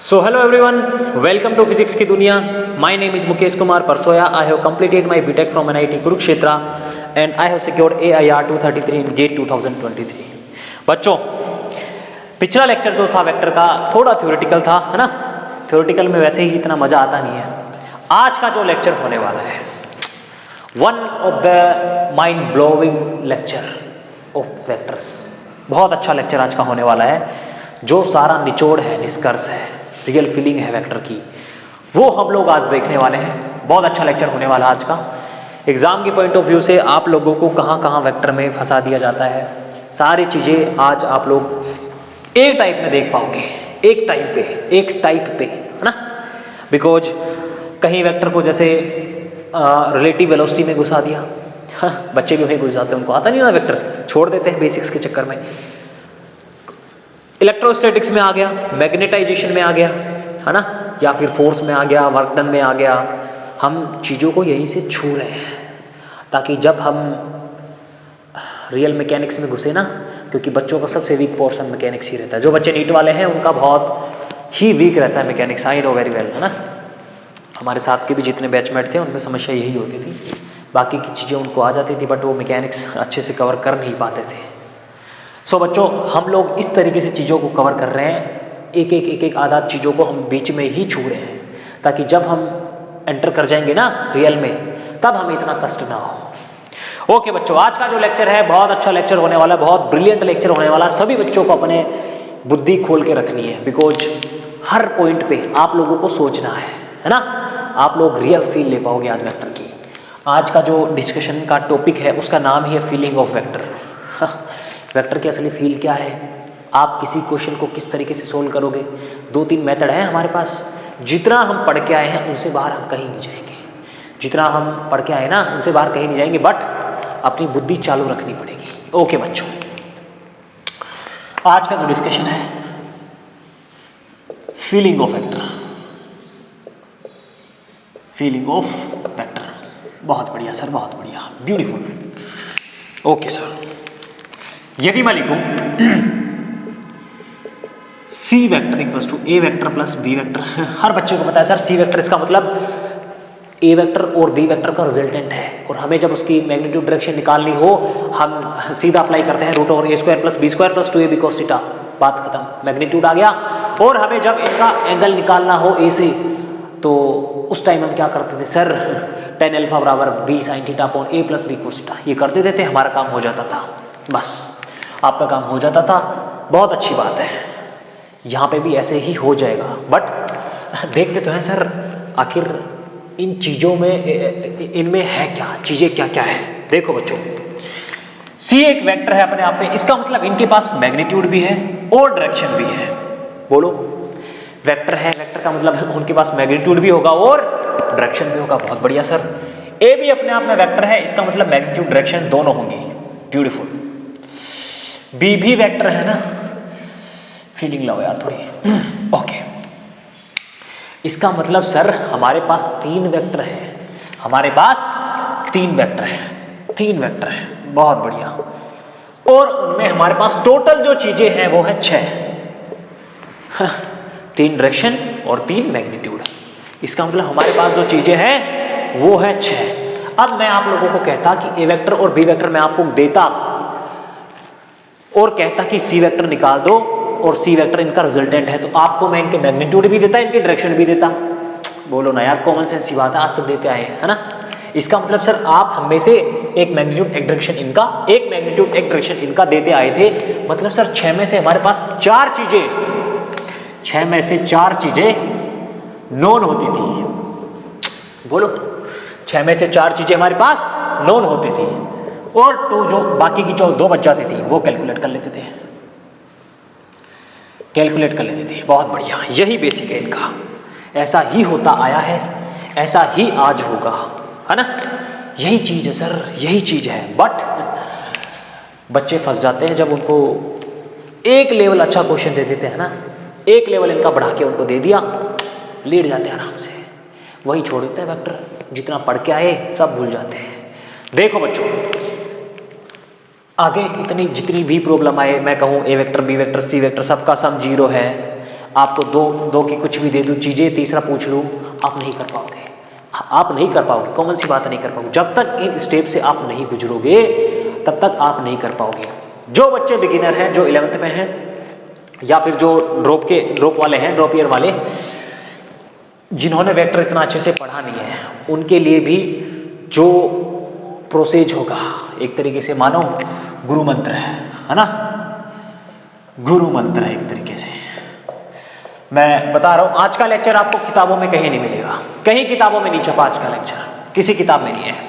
So hello everyone, welcome to Physics की दुनिया. My name is Mukesh Kumar Parsoya. I have completed my BTech from NIT Kurukshetra and I have secured AIR 233 in GATE 2023. बच्चों, पिछला lecture जो था vector का थोड़ा theoretical था, है ना. थ्योरेटिकल में वैसे ही इतना मजा आता नहीं है. आज का जो लेक्चर होने वाला है, one of the mind blowing lecture of vectors. बहुत अच्छा लेक्चर आज का होने वाला है. जो सारा निचोड़ है, निष्कर्ष है, रियल फीलिंग है वेक्टर की, वो हम लोग आज देखने वाले हैं. बहुत अच्छा लेक्चर होने वाला है आज का. एग्जाम के पॉइंट ऑफ व्यू से आप लोगों को कहाँ कहाँ वेक्टर में फंसा दिया जाता है, सारी चीज़ें आज आप लोग एक टाइप में देख पाओगे. एक टाइप पे, है ना. बिकॉज कहीं वेक्टर को जैसे रिलेटिव वेलोसिटी में घुसा दिया. बच्चे भी वहीं घुस जाते हैं, उनको आता नहीं ना वेक्टर, छोड़ देते हैं बेसिक्स के चक्कर में. इलेक्ट्रोस्टैटिक्स में आ गया, मैग्नेटाइजेशन में आ गया, है ना, या फिर फोर्स में आ गया, वर्क डन में आ गया. हम चीज़ों को यहीं से छू रहे हैं ताकि जब हम रियल मैकेनिक्स में घुसे ना, क्योंकि बच्चों का सबसे वीक पोर्शन मैकेनिक्स ही रहता है. जो बच्चे नीट वाले हैं उनका बहुत ही वीक रहता है mechanics. I know very well, है ना. हमारे साथ के भी जितने बैचमेट थे उनमें समस्या यही होती थी. बाकी की चीज़ें उनको आ जाती थी बट वो मैकेनिक्स अच्छे से कवर कर नहीं पाते थे. सो बच्चों, हम लोग इस तरीके से चीज़ों को कवर कर रहे हैं. एक आधा चीज़ों को हम बीच में ही छू रहे हैं ताकि जब हम एंटर कर जाएंगे ना रियल में, तब हमें इतना कष्ट ना हो. ओके बच्चों, आज का जो लेक्चर है बहुत अच्छा लेक्चर होने वाला है, बहुत ब्रिलियंट लेक्चर होने वाला. सभी बच्चों को अपने बुद्धि खोल के रखनी है. बिकॉज हर पॉइंट पे आप लोगों को सोचना है ना. आप लोग रियल फील ले पाओगे आज वेक्टर की. आज का जो डिस्कशन का टॉपिक है उसका नाम ही है फीलिंग ऑफ वेक्टर. वेक्टर की असली फील क्या है, आप किसी क्वेश्चन को किस तरीके से सोल्व करोगे. 2-3 मेथड है हमारे पास. जितना हम पढ़ के आए हैं उनसे बाहर हम कहीं नहीं जाएंगे. जितना हम पढ़ के आए ना उनसे बाहर कहीं नहीं जाएंगे, बट अपनी बुद्धि चालू रखनी पड़ेगी. ओके बच्चों, आज का जो डिस्कशन है feeling of vector. Feeling of vector, बहुत बढ़िया सर, बहुत बढ़िया, ब्यूटीफुल. ओके सर, यदि मैं लिखूं C vector equals to A vector plus B vector. हर बच्चे को पता है सर सी वेक्टर इसका मतलब ए वेक्टर और बी वेक्टर का रिजल्टेंट है. और हमें जब उसकी मैग्नीट्यूड डायरेक्शन निकालनी हो हम सीधा अप्लाई करते हैं root over A square plus B square plus 2ab cos theta. बात खत्म, मैग्नीट्यूड आ गया. और हमें जब इनका एंगल निकालना हो ए से, तो उस टाइम हम क्या करते थे सर, tan अल्फा बराबर b sin theta upon a plus b cos theta. ये कर देते थे, हमारा काम हो जाता था. बस आपका काम हो जाता था. बहुत अच्छी बात है, यहाँ पे भी ऐसे ही हो जाएगा. बट देखते तो हैं सर आखिर इन चीज़ों में, इनमें है क्या, चीज़ें क्या क्या है. देखो बच्चों, सी एक वेक्टर है अपने आप में. इसका मतलब इनके पास मैग्नीट्यूड भी है और डायरेक्शन भी है. बोलो, वेक्टर है, वेक्टर का मतलब उनके पास मैग्नीट्यूड भी होगा और डायरेक्शन भी होगा. बहुत बढ़िया सर. ए भी अपने आप में वेक्टर है, इसका मतलब मैग्नीट्यूड डायरेक्शन दोनों होंगी. ब्यूटीफुल. बी भी वेक्टर है ना. फीलिंग लो यार थोड़ी. ओके, इसका मतलब सर हमारे पास 3 वेक्टर है. हमारे पास 3 वेक्टर है, 3 वेक्टर है. बहुत बढ़िया. और उनमें हमारे पास टोटल जो चीजें हैं वो है 6. 3 डायरेक्शन और 3 मैग्नीट्यूड. इसका मतलब हमारे पास जो चीजें हैं वो है 6. अब मैं आप लोगों को कहता कि ए वेक्टर और बी वेक्टर मैं आपको देता और कहता कि सी वेक्टर निकाल दो और सी वेक्टर इनका रिजल्टेंट है, तो आपको मैं इनके मैग्नीट्यूड भी देता, इनकी डायरेक्शन भी देता. बोलो ना यार, कॉमन सेंस की बात है, आज तक देते आए हैं, है ना. इसका मतलब सर आप हमें से एक मैग्नीट्यूड एक डायरेक्शन इनका, एक मैग्नीट्यूड एक डायरेक्शन इनका देते आए थे. मतलब सर 6 में से हमारे पास 4 चीजें, 6 में से 4 चीजें नॉन होती थी. बोलो, 6 में से 4 चीजें हमारे पास नॉन होती थी और तो जो बाकी की जो 2 बच जाती थी वो कैलकुलेट कर लेते थे. बहुत बढ़िया, यही बेसिक है इनका. ऐसा ही होता आया है, ऐसा ही आज होगा, है ना. यही चीज है सर, यही चीज है. बट बच्चे फंस जाते हैं जब उनको एक लेवल अच्छा क्वेश्चन दे देते हैं ना, एक लेवल इनका बढ़ा के उनको दे दिया, लेट जाते हैं आराम से, वही छोड़ देते हैं वेक्टर. जितना पढ़ के आए सब भूल जाते हैं. देखो बच्चों, आगे इतनी जितनी भी प्रॉब्लम आए, मैं कहूँ A vector B vector C vector सबका सम 0 है. आपको दो की कुछ भी दे दूँ चीज़ें, तीसरा पूछ लूँ, आप नहीं कर पाओगे। आप नहीं कर पाओगे, कौन सी बात नहीं कर पाओगे। जब तक इन स्टेप से आप नहीं गुजरोगे तब तक आप नहीं कर पाओगे। जो बच्चे बिगिनर हैं, जो 11th में हैं, या फिर जो ड्रॉप वाले हैं, ड्रॉप ईयर वाले, जिन्होंने वेक्टर इतना अच्छे से पढ़ा नहीं है, उनके लिए भी जो प्रोसेज होगा एक तरीके से मानो गुरु मंत्र है ना, गुरु मंत्र है एक तरीके से। मैं बता रहा हूं, आज का लेक्चर आपको किताबों में कहीं नहीं मिलेगा, कहीं किताबों में नहीं छपा आज का लेक्चर, किसी किताब में नहीं है,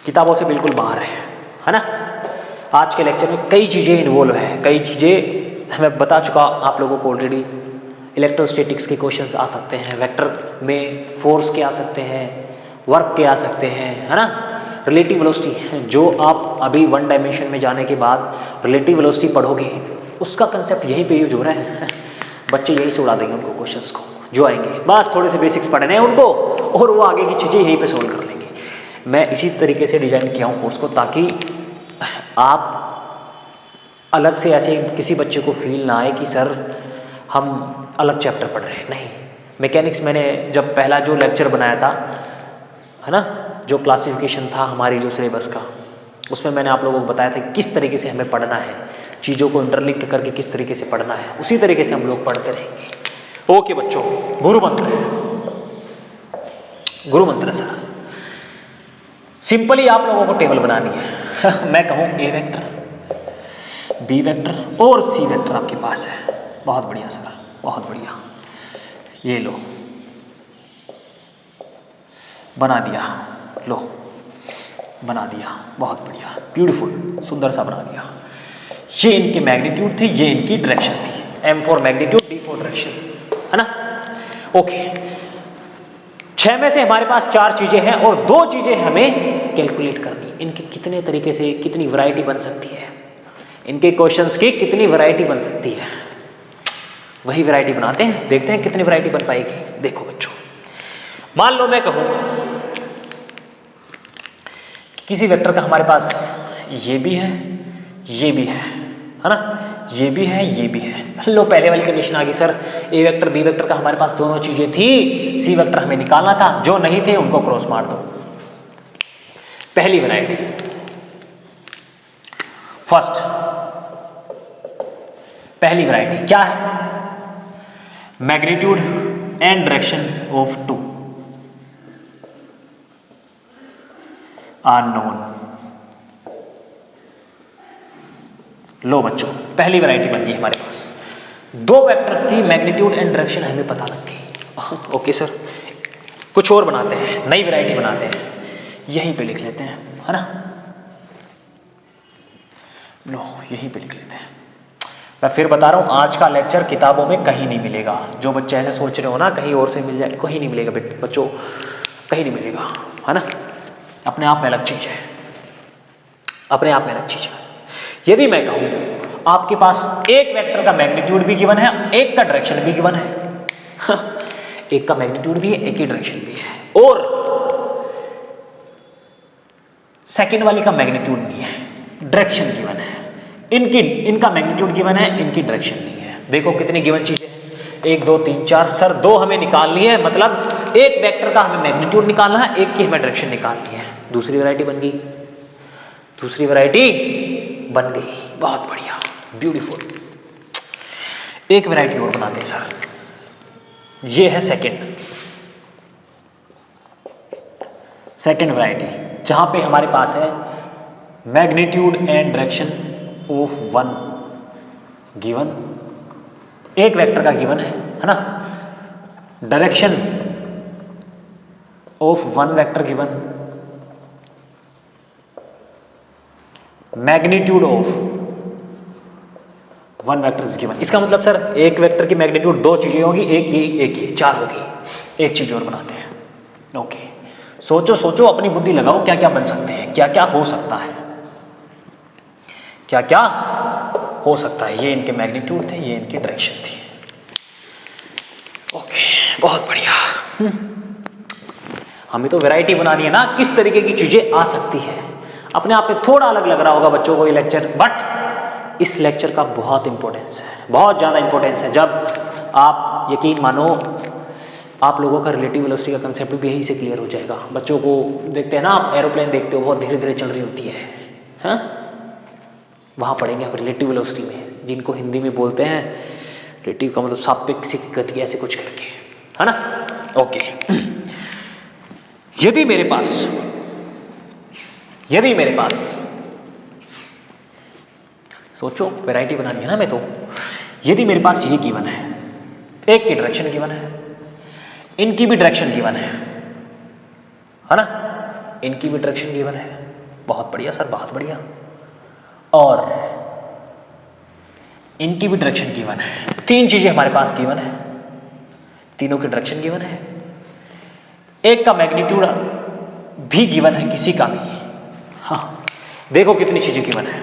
किताबों से बिल्कुल बाहर है ना। आज के लेक्चर में कई चीज़ें इन्वॉल्व है, कई चीज़ें मैं बता चुका आप लोगों को ऑलरेडी। इलेक्ट्रोस्टैटिक्स के क्वेश्चंस आ सकते हैं, वेक्टर में फोर्स के आ सकते हैं, वर्क के आ सकते हैं, है ना। रिलेटिव वेलोसिटी, जो आप अभी 1 डायमेंशन में जाने के बाद रिलेटिव वेलोसिटी पढ़ोगे, उसका कंसेप्ट यहीं पे यूज हो रहा है। बच्चे यहीं से उड़ा देंगे उनको क्वेश्चंस को जो आएंगे, बस थोड़े से बेसिक्स पढ़ने हैं उनको और वो आगे की चीज़ें यहीं पे सोल्व कर लेंगे। मैं इसी तरीके से डिजाइन किया हूँ कोर्स को, ताकि आप अलग से ऐसे किसी बच्चे को फील ना आए कि सर हम अलग चैप्टर पढ़ रहे हैं। नहीं, मैकेनिक्स मैंने जब पहला जो लेक्चर बनाया था, है ना, जो क्लासिफिकेशन था हमारी जो सिलेबस का, उसमें मैंने आप लोगों को बताया था किस तरीके से हमें पढ़ना है, चीज़ों को इंटरलिंक करके किस तरीके से पढ़ना है, उसी तरीके से हम लोग पढ़ते रहेंगे। ओके बच्चों, गुरु मंत्र है, गुरु मंत्र सर सिंपली आप लोगों को टेबल बनानी है। मैं कहूँ ए वेक्टर, बी वेक्टर और सी वेक्टर आपके पास है। बहुत बढ़िया सर, बहुत बढ़िया, ये लो बना दिया, लो बना दिया, बहुत बढ़िया, ब्यूटीफुल, सुंदर सा बना दिया। ये इनके मैग्नीट्यूड थे, ये इनकी डायरेक्शन थी। M for magnitude, D for direction, है ना। ओके, 6 में से हमारे पास 4 चीजें हैं और 2 चीजें हमें कैलकुलेट करनी। इनके कितने तरीके से कितनी वैरायटी बन सकती है, इनके क्वेश्चंस की कितनी वैरायटी बन सकती है, वही वैरायटी बनाते हैं, देखते हैं कितनी वैरायटी बन पाएगी। देखो बच्चों, मान लो मैं कहूं किसी वेक्टर का हमारे पास ये भी है, ये भी है ना, ये भी है, ये भी है। लो पहले वाली कंडीशन आ गई सर, ए वेक्टर बी वेक्टर का हमारे पास दोनों चीजें थी, सी वेक्टर हमें निकालना था, जो नहीं थे उनको क्रॉस मार दो। पहली वैरायटी, फर्स्ट पहली वैरायटी क्या है, magnitude and direction of 2 are known. लो बच्चों, पहली वैरायटी बन गई हमारे पास, 2 वेक्टर्स की मैग्नीट्यूड एंड डायरेक्शन हमें पता लग गई। ओके सर, कुछ और बनाते हैं, नई वैरायटी बनाते हैं, यहीं पे लिख लेते हैं, है ना। लो यहीं पे लिख लेते हैं। मैं फिर बता रहा हूं, आज का लेक्चर किताबों में कहीं नहीं मिलेगा। जो बच्चे ऐसे सोच रहे हो ना कहीं और से मिल जाए, कहीं नहीं मिलेगा बच्चों, कहीं नहीं मिलेगा, है ना। अपने आप में अलग चीज है, अपने आप में अलग चीज है। यदि मैं कहूं आपके पास एक वेक्टर का मैग्नीट्यूड भी गिवन है, एक का डायरेक्शन भी गिवन है, एक का मैग्नीट्यूड भी है, एक की डायरेक्शन भी है, और सेकंड वाली का मैग्नीट्यूड नहीं है, डायरेक्शन गिवन है, इनका मैग्नीट्यूड गिवन है, इनकी डायरेक्शन नहीं है। देखो कितनी गिवन चीजें हैं, 1 2 3 4 सर 2 हमें निकालनी है, मतलब एक वेक्टर का हमें मैग्नीट्यूड निकालना है, एक की हमें डायरेक्शन निकालनी है। दूसरी वैरायटी बन गई, दूसरी वैरायटी बन गई, बहुत बढ़िया, ब्यूटीफुल। एक वैरायटी और बनाते हैं सर, ये है सेकंड वैरायटी, जहां पे हमारे पास है magnitude and direction of 1 given, एक वेक्टर का गिवन है ना, direction of 1 vector given, magnitude of 1 vector is given. इसका मतलब सर एक वेक्टर की मैग्नीट्यूड 2 चीजें होगी, एक ये 4 होगी। एक चीज और बनाते हैं। ओके, सोचो सोचो, अपनी बुद्धि लगाओ, क्या क्या बन सकते हैं, क्या क्या हो सकता है, क्या क्या हो सकता है। ये इनके मैग्नीट्यूड थे, ये इनकी डायरेक्शन थी। ओके, बहुत बढ़िया। हमें तो वैरायटी बनानी है ना, किस तरीके की चीजें आ सकती है। अपने आप में थोड़ा अलग लग रहा होगा बच्चों को ये लेक्चर, बट इस लेक्चर का बहुत इंपॉर्टेंस है, बहुत ज़्यादा इंपॉर्टेंस है। जब आप यकीन मानो आप लोगों का रिलेटिव वेलोसिटी का कंसेप्ट भी यहीं से क्लियर हो जाएगा। बच्चों को देखते हैं ना आप, एरोप्लेन देखते हो बहुत धीरे धीरे चल रही होती है, हाँ, वहाँ पढ़ेंगे आप रिलेटिव वेलोसिटी में, जिनको हिंदी में बोलते हैं रिलेटिव का मतलब सापेक्षिक गति, ऐसे कुछ करके, है ना। ओके, यदि मेरे पास सोचो, वैरायटी बनानी है ना मैं तो, यदि मेरे पास ये गिवन है, एक की डायरेक्शन गिवन है, इनकी भी डायरेक्शन गिवन है ना, इनकी भी डायरेक्शन गिवन है, बहुत बढ़िया सर, बहुत बढ़िया, और इनकी भी डायरेक्शन गिवन है, तीन चीजें हमारे पास गिवन है, तीनों की डायरेक्शन गिवन है, एक का मैग्नीट्यूड भी गिवन है, किसी का भी, हाँ देखो कितनी चीजें गिवन है,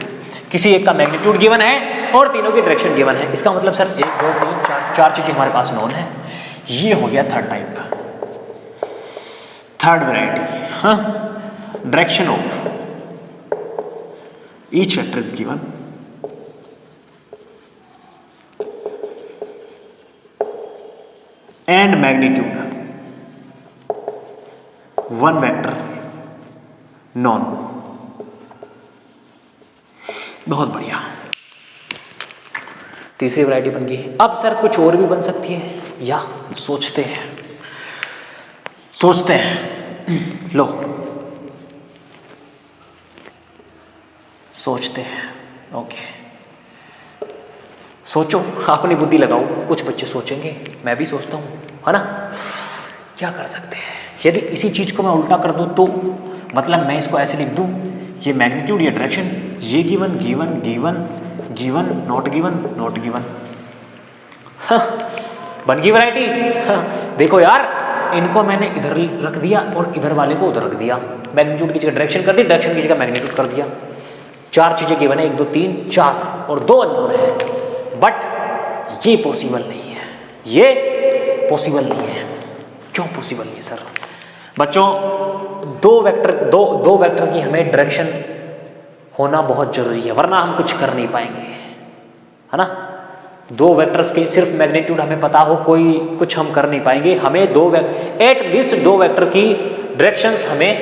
किसी एक का मैग्नीट्यूड गिवन है और तीनों की डायरेक्शन गिवन है। इसका मतलब सर 1 2 3 4 चीजें हमारे पास नोन है। ये हो गया थर्ड टाइप, थर्ड वैरायटी, हाँ, direction of each vector is given and magnitude one vector non. बहुत बढ़िया, तीसरी वैरायटी बन गई। अब सर कुछ और भी बन सकती है या सोचते हैं, लो सोचते हैं, ओके सोचो, अपनी बुद्धि लगाओ, कुछ बच्चे सोचेंगे, मैं भी सोचता हूँ, है ना। क्या कर सकते हैं, यदि इसी चीज को मैं उल्टा कर दूं तो मतलब मैं इसको ऐसे लिख दूं, ये मैग्नीट्यूड, ये डायरेक्शन, ये given given given given not given not given, बन गई वैरायटी। देखो यार, इनको मैंने इधर रख दिया और इधर वाले को उधर रख दिया, मैग्नीट्यूड की जगह डायरेक्शन कर दी, डायरेक्शन की जगह मैग्नीट्यूड कर दिया, चार चीजें गिवन है, 1 2 3 4 और 2 अननोन है। बट ये पॉसिबल नहीं है, ये पॉसिबल नहीं है। क्यों पॉसिबल नहीं है सर? बच्चों, दो वेक्टर की हमें डायरेक्शन होना बहुत जरूरी है, वरना हम कुछ कर नहीं पाएंगे, है ना। दो वेक्टर्स के सिर्फ मैग्नीट्यूड हमें पता हो, कोई कुछ हम कर नहीं पाएंगे। हमें एटलीस्ट दो वेक्टर की डायरेक्शंस हमें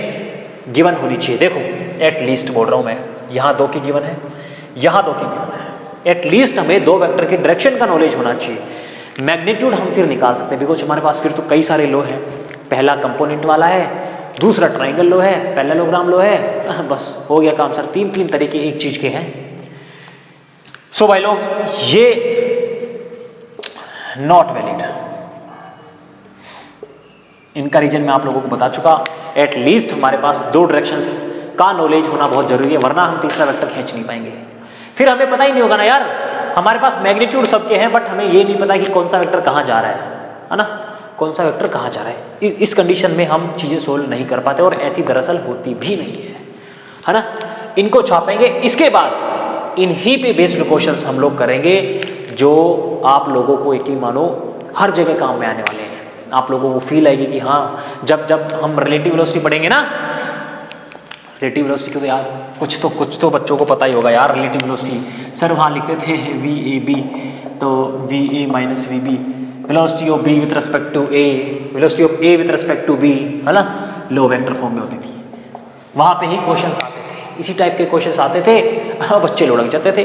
गिवन होनी चाहिए। देखो एटलीस्ट बोल रहा हूं मैं, यहां 2 की गिवन है, यहां 2 की गिवन है, एटलीस्ट हमें दो वेक्टर की डायरेक्शन का नॉलेज होना चाहिए। मैग्नीट्यूड हम फिर निकाल सकते हैं, बिकॉज हमारे पास फिर तो कई सारे लो हैं, पहला कंपोनेंट वाला है, दूसरा ट्राइंगल लो है, पैरेललोग्राम लो है, बस हो गया काम सर। 3 तरीके एक चीज के हैं। सो भाई लोग, ये नॉट वैलिड, इनका रीजन मैं आप लोगों को बता चुका। एटलीस्ट हमारे पास दो डायरेक्शंस का नॉलेज होना बहुत जरूरी है, वरना हम तीसरा वेक्टर खींच नहीं पाएंगे। फिर हमें पता ही नहीं होगा ना यार, हमारे पास मैग्नीट्यूड सबके हैं, बट हमें ये नहीं पता कि कौन सा वेक्टर कहाँ जा रहा है ना, कौन सा वेक्टर कहाँ जा रहा है। इस कंडीशन में हम चीजें सोल्व नहीं कर पाते, और ऐसी दरअसल होती भी नहीं है ना। इनको छापेंगे, इसके बाद इन्हीं पे बेस्ड क्वेश्चंस हम लोग करेंगे, जो आप लोगों को यकीन मानो हर जगह काम में आने वाले हैं। आप लोगों को फील आएगी कि हाँ, जब हम रिलेटिव वेलोसिटी पढ़ेंगे ना, रिलेटिव वेलोसिटी को तो यार कुछ तो बच्चों को पता ही होगा यार। रिलेटिव वेलोसिटी सर वहाँ लिखते थे VAB, तो VA minus VB, velocity of B with respect to A, velocity of A with respect to B, है ना, लो वेक्टर फॉर्म में होती थी। वहाँ पे ही क्वेश्चंस आते थे, इसी टाइप के क्वेश्चंस आते थे, बच्चे लुढ़क जाते थे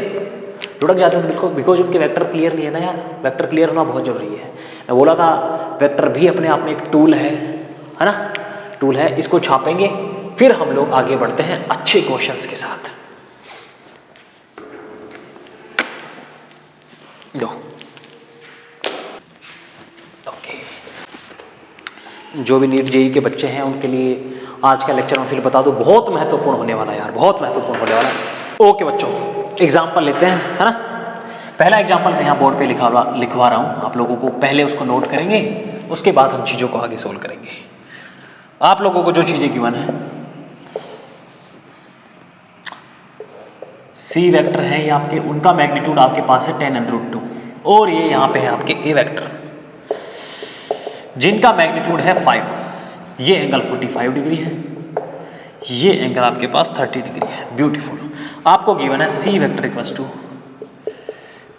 बिल्कुल, बिकॉज उनके वेक्टर क्लियर नहीं है ना यार। वेक्टर क्लियर होना बहुत जरूरी है। मैं बोला था वेक्टर भी अपने आप में एक टूल है ना, टूल है। इसको छापेंगे, फिर हम लोग आगे बढ़ते हैं अच्छे क्वेश्चंस के साथ। दो ओके, जो भी नीट जेई के बच्चे हैं उनके लिए आज का लेक्चर मैं फिर बता दूं, बहुत महत्वपूर्ण होने वाला है यार, बहुत महत्वपूर्ण होने वाला है। ओके बच्चों, एग्जाम्पल लेते हैं, है ना। पहला एग्जाम्पल मैं यहाँ बोर्ड पे लिखवा रहा हूँ, आप लोगों को पहले उसको नोट करेंगे, उसके बाद हम चीज़ों को आगे सोल्व करेंगे। आप लोगों को जो चीज़ें गिवन है, सी वेक्टर है ये आपके, उनका मैग्नीट्यूड आपके पास है 10√2, और ये यहाँ पे है आपके ए वेक्टर जिनका मैग्नीट्यूड है 5। ये एंगल 45 डिग्री है, ये एंगल आपके पास 30 डिग्री है। ब्यूटीफुल। आपको गिवन है C vector equals to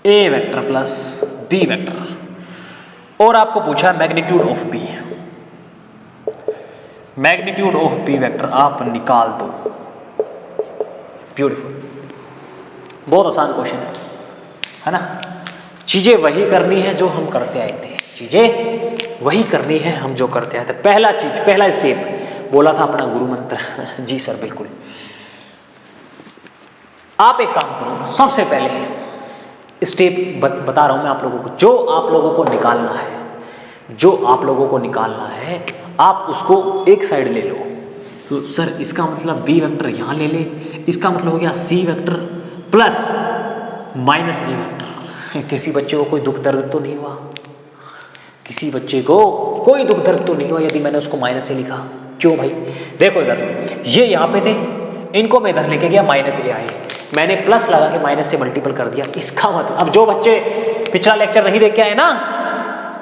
A vector plus B vector और आपको पूछा magnitude of B. Magnitude of B vector आप निकाल दो। ब्यूटीफुल, बहुत आसान क्वेश्चन है ना। चीजें वही करनी है जो हम करते आए थे, चीजें वही करनी है हम जो करते आए थे। पहला स्टेप बोला था अपना गुरु मंत्र। जी सर बिल्कुल। आप एक काम करो, सबसे पहले स्टेप बता रहा हूं मैं आप लोगों को, जो आप लोगों को निकालना है, जो आप लोगों को निकालना है, आप उसको एक साइड ले लो। तो सर इसका मतलब बी वेक्टर यहां ले ले, इसका मतलब हो गया सी वेक्टर प्लस माइनस ए वेक्टर। किसी बच्चे को कोई दुख दर्द तो नहीं हुआ? किसी बच्चे को कोई दुख दर्द तो नहीं हुआ यदि मैंने उसको माइनस ए लिखा? क्यों भाई? देखो इधर ये यहां पे थे, इनको मैं इधर लेके गया, माइनस ए आए, मैंने प्लस लगा के माइनस से मल्टीपल कर दिया। इसका मतलब अब जो बच्चे पिछला लेक्चर नहीं देख के आए ना,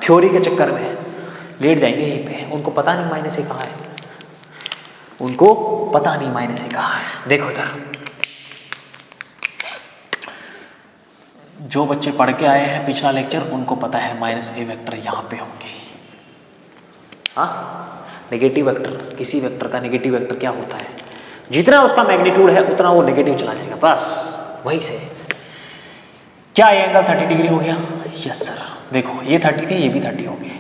थ्योरी के चक्कर में लेट जाएंगे यहीं पे, उनको पता नहीं माइनस ए कहाँ है, उनको पता नहीं माइनस ए कहाँ है। देखो इधर जो बच्चे पढ़ के आए हैं पिछला लेक्चर, उनको पता है माइनस ए वेक्टर यहां पे होंगे। हाँ, नेगेटिव वेक्टर, किसी वेक्टर का नेगेटिव वेक्टर क्या होता है, जितना उसका मैग्नीट्यूड है उतना वो नेगेटिव चला जाएगा, बस वही से। क्या ये एंगल 30 डिग्री हो गया? Yes sir. देखो ये 30 थे, ये भी 30 हो गए,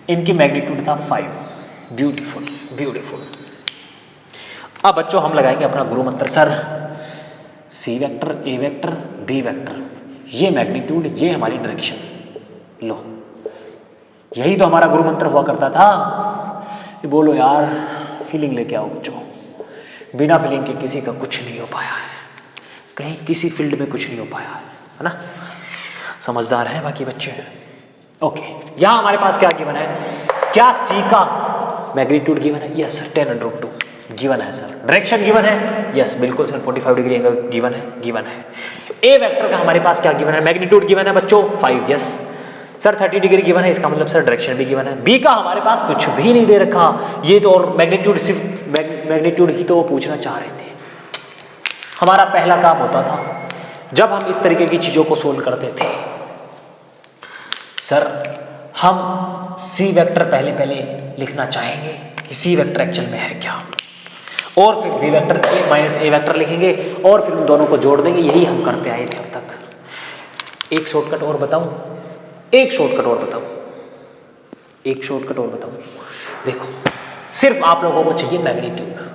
इनकी मैग्नीट्यूड था 5। Beautiful beautiful. अब बच्चों हम लगाएंगे अपना गुरु मंत्र। सर सी वेक्टर, ए वेक्टर, बी वेक्टर, ये मैग्नीट्यूड, ये हमारी डायरेक्शन। लो यही तो हमारा गुरु मंत्र हुआ करता था। ये बोलो यार, फीलिंग लेके आओ बच्चों, बिना फीलिंग के किसी का कुछ नहीं हो पाया है, कहीं किसी फील्ड में कुछ नहीं हो पाया है ना। समझदार हैं बाकी बच्चे। ओके, यहां हमारे पास क्या गिवन है? क्या सी का मैग्नीट्यूड गिवन है? यस सर, 10√2 गिवन है सर। डायरेक्शन गिवन है? यस बिल्कुल सर, 45 डिग्री एंगल गिवन है, गिवन है। ए वेक्टर का हमारे पास क्या गिवन है? मैग्नीट्यूड गिवन है बच्चों 5। यस सर, 30 डिग्री गिवन है, इसका मतलब सर डायरेक्शन भी गिवन है। बी का हमारे पास कुछ भी नहीं दे रखा, ये तो और मैग्नीट्यूड, सिर्फ मैग्नीट्यूड ही तो वो पूछना चाह रहे थे। हमारा पहला काम होता था जब हम इस तरीके की चीजों को सोल्व करते थे, सर हम सी वेक्टर पहले लिखना चाहेंगे कि सी वेक्टर एक्चुअल में है क्या, और फिर बी वेक्टर माइनस ए वेक्टर लिखेंगे और फिर उन दोनों को जोड़ देंगे। यही हम करते आए थे अब तक। एक शॉर्टकट और बताऊं, एक शॉर्टकट और बताऊं, एक शॉर्टकट और बताऊं। देखो सिर्फ आप लोगों को चाहिए मैग्नीट्यूड,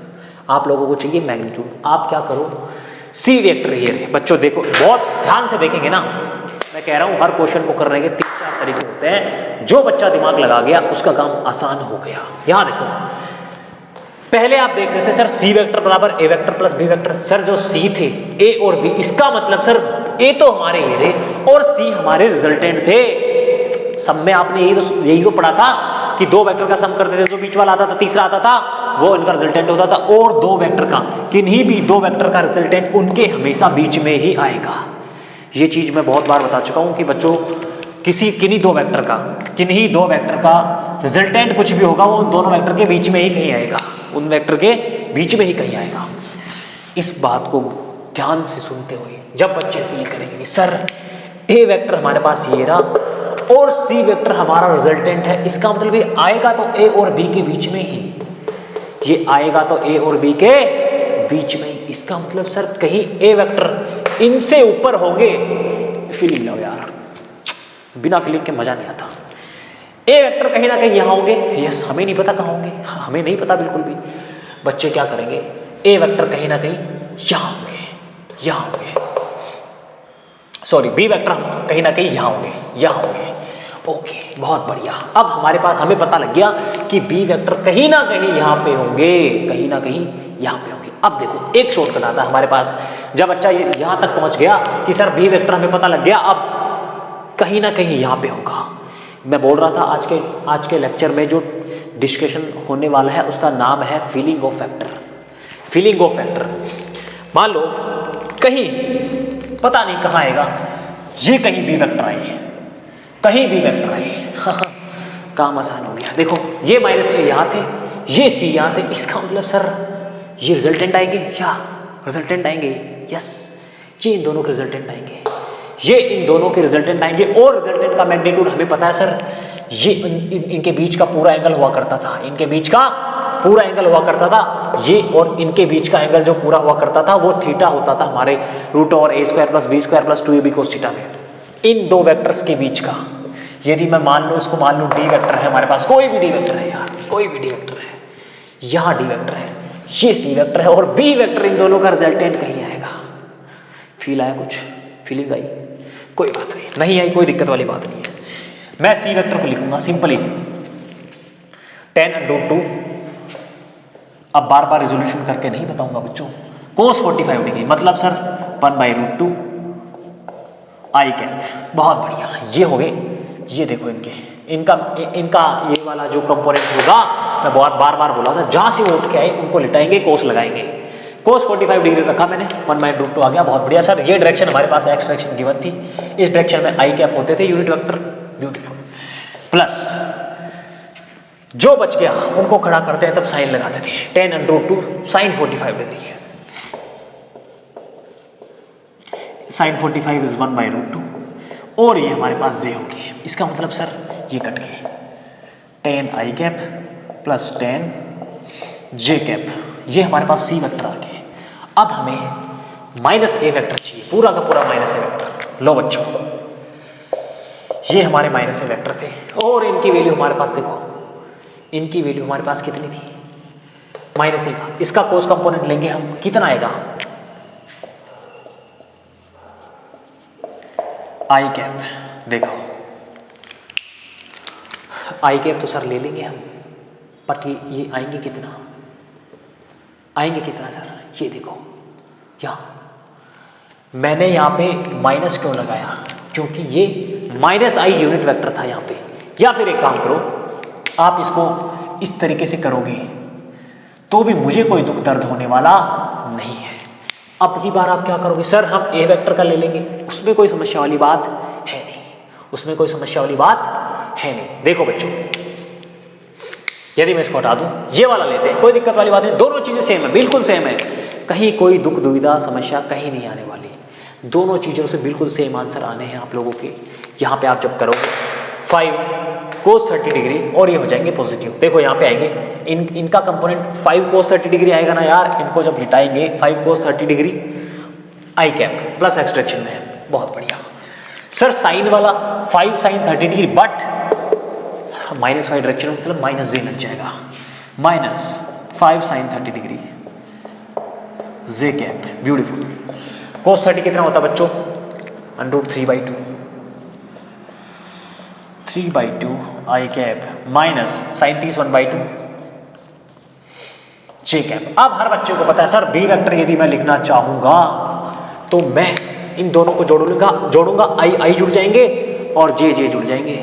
आप लोगों को चाहिए मैग्नीट्यूड। आप क्या करो, सी वेक्टर ये रहे बच्चों, देखो बहुत ध्यान से देखेंगे ना, मैं कह रहा हूं हर क्वेश्चन को करने के 3-4 तरीके होते हैं। जो बच्चा दिमाग लगा गया उसका काम आसान हो गया। यहां देखो, पहले आप देख रहे थे सर सी वेक्टर बराबर A vector plus B vector. Sir जो सी थे ए और बी, इसका मतलब सर ए तो हमारे ये थे और सी हमारे रिजल्टेंट थे। सब में आपने यही तो पढ़ा था कि दो वेक्टर का सम करते थे, जो बीच वाला आता था, तीसरा आता था, वो इनका रिजल्टेंट होता था। और दो वेक्टर का, किन्हीं भी दो वेक्टर का रिजल्टेंट उनके हमेशा बीच में ही आएगा। ये चीज मैं बहुत बार बता चुका हूं कि बच्चों किन्हीं दो वेक्टर का रिजल्टेंट कुछ भी होगा वो उन दोनों वेक्टर के बीच में ही कहीं आएगा, उन वेक्टर के बीच में ही कहीं आएगा। इस बात को ध्यान से सुनते हुए जब बच्चे फील करेंगे कि सर ए वेक्टर हमारे पास ये रहा और सी वेक्टर हमारा रिजल्टेंट है, इसका मतलब ये आएगा तो ए और बी के बीच में ही, ये आएगा तो ए और बी के बीच में ही। इसका मतलब सर कहीं ए वेक्टर इनसे ऊपर होंगे। फीलिंग लो यार, बिना फीलिंग के मजा नहीं आता। ए वेक्टर कहीं ना कहीं यहां होंगे। यस, हमें नहीं पता कहां होंगे, हमें नहीं पता बिल्कुल भी। बच्चे क्या करेंगे, ए वेक्टर कहीं ना कहीं यहां होंगे, यहां होंगे, सॉरी बी वेक्टर कहीं ना कहीं यहां होंगे, यहां होंगे। ओके, बहुत बढ़िया। अब हमारे पास हमें पता लग गया कि बी वेक्टर कहीं ना कहीं यहां पे होंगे, कहीं ना कहीं यहां पे होंगे। अब देखो एक शॉर्टकट आता है हमारे पास, जब बच्चा यहां तक पहुंच गया कि सर बी वेक्टर हमें पता लग गया, अब कहीं ना कहीं यहां पे होगा। मैं बोल रहा था आज के लेक्चर में जो डिस्कशन होने वाला है उसका नाम है feeling of factor. Feeling of factor, मान लो कहीं पता नहीं कहां आएगा, ये कहीं बी वेक्टर आए, कहीं बी वेक्टर आए, काम आसान हो गया। देखो ये माइनस ए यहां थे, ये सी यहां थे, इसका मतलब सर ये रिजल्टेंट आएंगे, या रिजल्टेंट आएंगे। यस, ये इन दोनों के रिजल्टेंट आएंगे। ये इन दोनों के रिजल्टेंट आएंगे और रिजल्टेंट का मैग्नीट्यूड हमें पता है सर, ये इनके बीच का पूरा एंगल हुआ करता था, इनके बीच का पूरा एंगल हुआ करता था, ये और इनके बीच का एंगल जो पूरा हुआ करता था वो थीटा होता था हमारे root over A square plus B square plus 2ab cos theta में। इन दो वेक्टर्स के बीच का यदि मैं मान लूं, इसको मान लूं डी वेक्टर है हमारे पास, कोई भी डी वेक्टर है यार, कोई भी डी वेक्टर है, यहां डी वेक्टर है, ये सी वेक्टर है और बी वेक्टर, इन दोनों का रिजल्टेंट कहीं आएगा। फील आया, कुछ फीलिंग आई? कोई बात नहीं आई, कोई दिक्कत वाली बात नहीं है। मैं सी वेक्टर को लिखूंगा सिंपली tan√2, अब बार बार रिजोल्यूशन करके नहीं बताऊंगा बच्चों, cos 45 डिग्री मतलब सर 1/√2 आई कैप। बहुत बढ़िया, ये हो गए, ये देखो इनका ये वाला जो कंपोनेंट होगा, मैं बहुत बार बोला था, जहां से वो उठ के आए उनको लिटाएंगे, कोस लगाएंगे। cos 45 डिग्री रखा मैंने, 1/√2 आ गया। बहुत बढ़िया सर, ये डायरेक्शन हमारे पास एक्स डायरेक्शन गिवन थी, इस डायरेक्शन में आई कैप होते थे यूनिट वेक्टर, ब्यूटीफुल। प्लस जो बच गया उनको खड़ा करते हैं तब साइन लगाते थे, tan√2 sin 45 डिग्री है, sin 45 इज 1/√2 और ये हमारे पास जे होगी। इसका मतलब सर ये कट गए, tan आई कैप प्लस tan जे कैप, ये हमारे पास सी वेक्टर आ गए। अब हमें माइनस ए वेक्टर चाहिए, पूरा का पूरा माइनस ए वेक्टर। लो बच्चों, ये हमारे माइनस ए वेक्टर थे और इनकी वैल्यू हमारे पास देखो, इनकी वैल्यू हमारे पास कितनी थी, माइनस ए। इसका कोस कंपोनेंट लेंगे हम, कितना आएगा, आई कैप। देखो आई कैप तो सर ले लेंगे हम, बट ये आएंगे कितना, आएंगे कितना सर, ये देखो यहां मैंने यहां पे माइनस क्यों लगाया, क्योंकि ये माइनस आई यूनिट वेक्टर था यहां पे। या फिर एक काम करो, आप इसको इस तरीके से करोगे तो भी मुझे कोई दुख दर्द होने वाला नहीं है। अब की बार आप क्या करोगे, सर हम ए वेक्टर का ले लेंगे, उसमें कोई समस्या वाली बात है नहीं, उसमें कोई समस्या वाली बात है नहीं। देखो बच्चों, यदि मैं इसको हटा दूं, ये वाला लेते हैं, कोई दिक्कत वाली बात नहीं, दोनों चीजें सेम है, बिल्कुल सेम है, कहीं कोई दुख दुविधा समस्या कहीं नहीं आने वाली, दोनों चीजों से बिल्कुल सेम आंसर आने हैं आप लोगों के। यहाँ पे आप जब करोगे 5 cos 30 डिग्री और ये हो जाएंगे पॉजिटिव, देखो यहाँ पे आएंगे, इनका कंपोनेंट 5 cos 30 डिग्री आएगा ना यार, इनको जब लिटाएंगे 5 cos 30 degree I cap plus X direction में। बहुत बढ़िया सर, साइन वाला 5 sin 30 degree but minus Y direction मतलब माइनस जे लग जाएगा, -5 sin 30 degree J cap, beautiful. cos 30 कितना होता बच्चों, √3/2, 3/2 I cap minus sin 30 1/2 J cap. अब हर बच्चे को पता है सर, बी वेक्टर यदि मैं लिखना चाहूंगा तो मैं इन दोनों को जोड़ूंगा, आई जुड़ जाएंगे और जे जुड़ जाएंगे।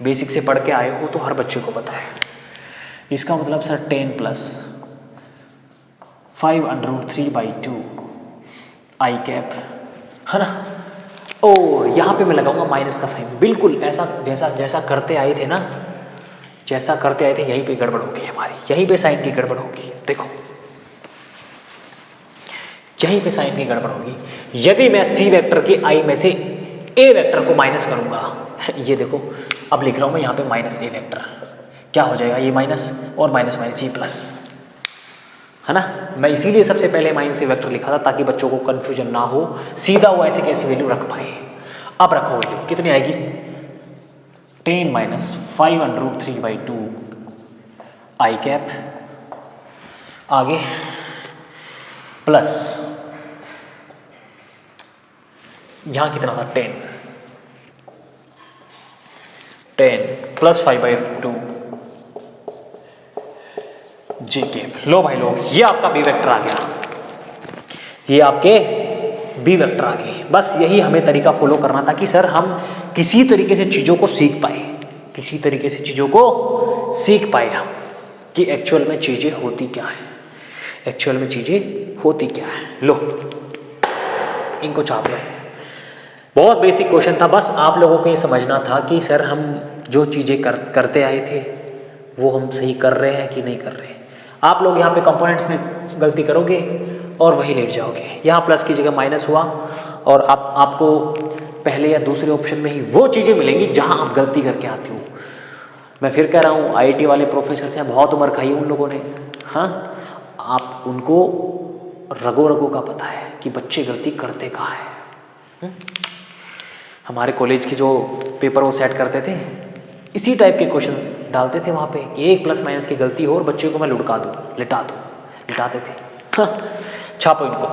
बेसिक से पढ़ के आए हो तो हर बच्चे को पता है। इसका मतलब सर 10 प्लस 5√3/2 आई कैप, है ना, और यहां पे मैं लगाऊंगा माइनस का साइन, बिल्कुल ऐसा जैसा करते आए थे ना, जैसा करते आए थे, यहीं पे गड़बड़ होगी हमारी, यहीं पे साइन की गड़बड़ होगी। देखो यहीं पे साइन की गड़बड़ होगी। यदि मैं सी वेक्टर के आई में से ए वेक्टर को माइनस करूंगा, ये देखो अब लिख रहा हूं मैं यहाँ पे माइनस ए वेक्टर, क्या हो जाएगा, ये माइनस और माइनस ये प्लस, है ना। मैं इसीलिए सबसे पहले माइनस ए वेक्टर लिखा था ताकि बच्चों को कंफ्यूजन ना हो, सीधा वो ऐसी कैसी वैल्यू रख पाए। अब रखो वैल्यू कितनी आएगी, 10 - 5√3/2 आई कैप, आगे प्लस यहां कितना था 10 प्लस 5/2 जे कैप। लो भाई लोग, ये आपका बी वेक्टर आ गया, ये आपके बी वेक्टर आ गए। बस यही हमें तरीका फॉलो करना था कि सर हम किसी तरीके से चीजों को सीख पाए, किसी तरीके से चीजों को सीख पाए हम कि एक्चुअल में चीजें होती क्या है, एक्चुअल में चीजें होती क्या है। लो इनको छाप लो, बहुत बेसिक क्वेश्चन था, बस आप लोगों को ये समझना था कि सर हम जो चीजें करते आए थे वो हम सही कर रहे हैं कि नहीं कर रहे हैं। आप लोग यहाँ पे कंपोनेंट्स में गलती करोगे और वही लेट जाओगे। यहाँ प्लस की जगह माइनस हुआ और आपको पहले या दूसरे ऑप्शन में ही वो चीज़ें मिलेंगी जहां आप गलती करके आते हो। मैं फिर कह रहा हूँ, आईआईटी वाले प्रोफेसर से बहुत उम्र खाई उन लोगों ने, हाँ, आप उनको रगो रगो का पता है कि बच्चे गलती करते कहाँ है। हमारे कॉलेज की जो पेपर वो सेट करते थे, इसी टाइप के क्वेश्चन डालते थे वहाँ पे कि एक प्लस माइनस की गलती हो और बच्चे को मैं लिटाते थे। हाँ, छापो इनको।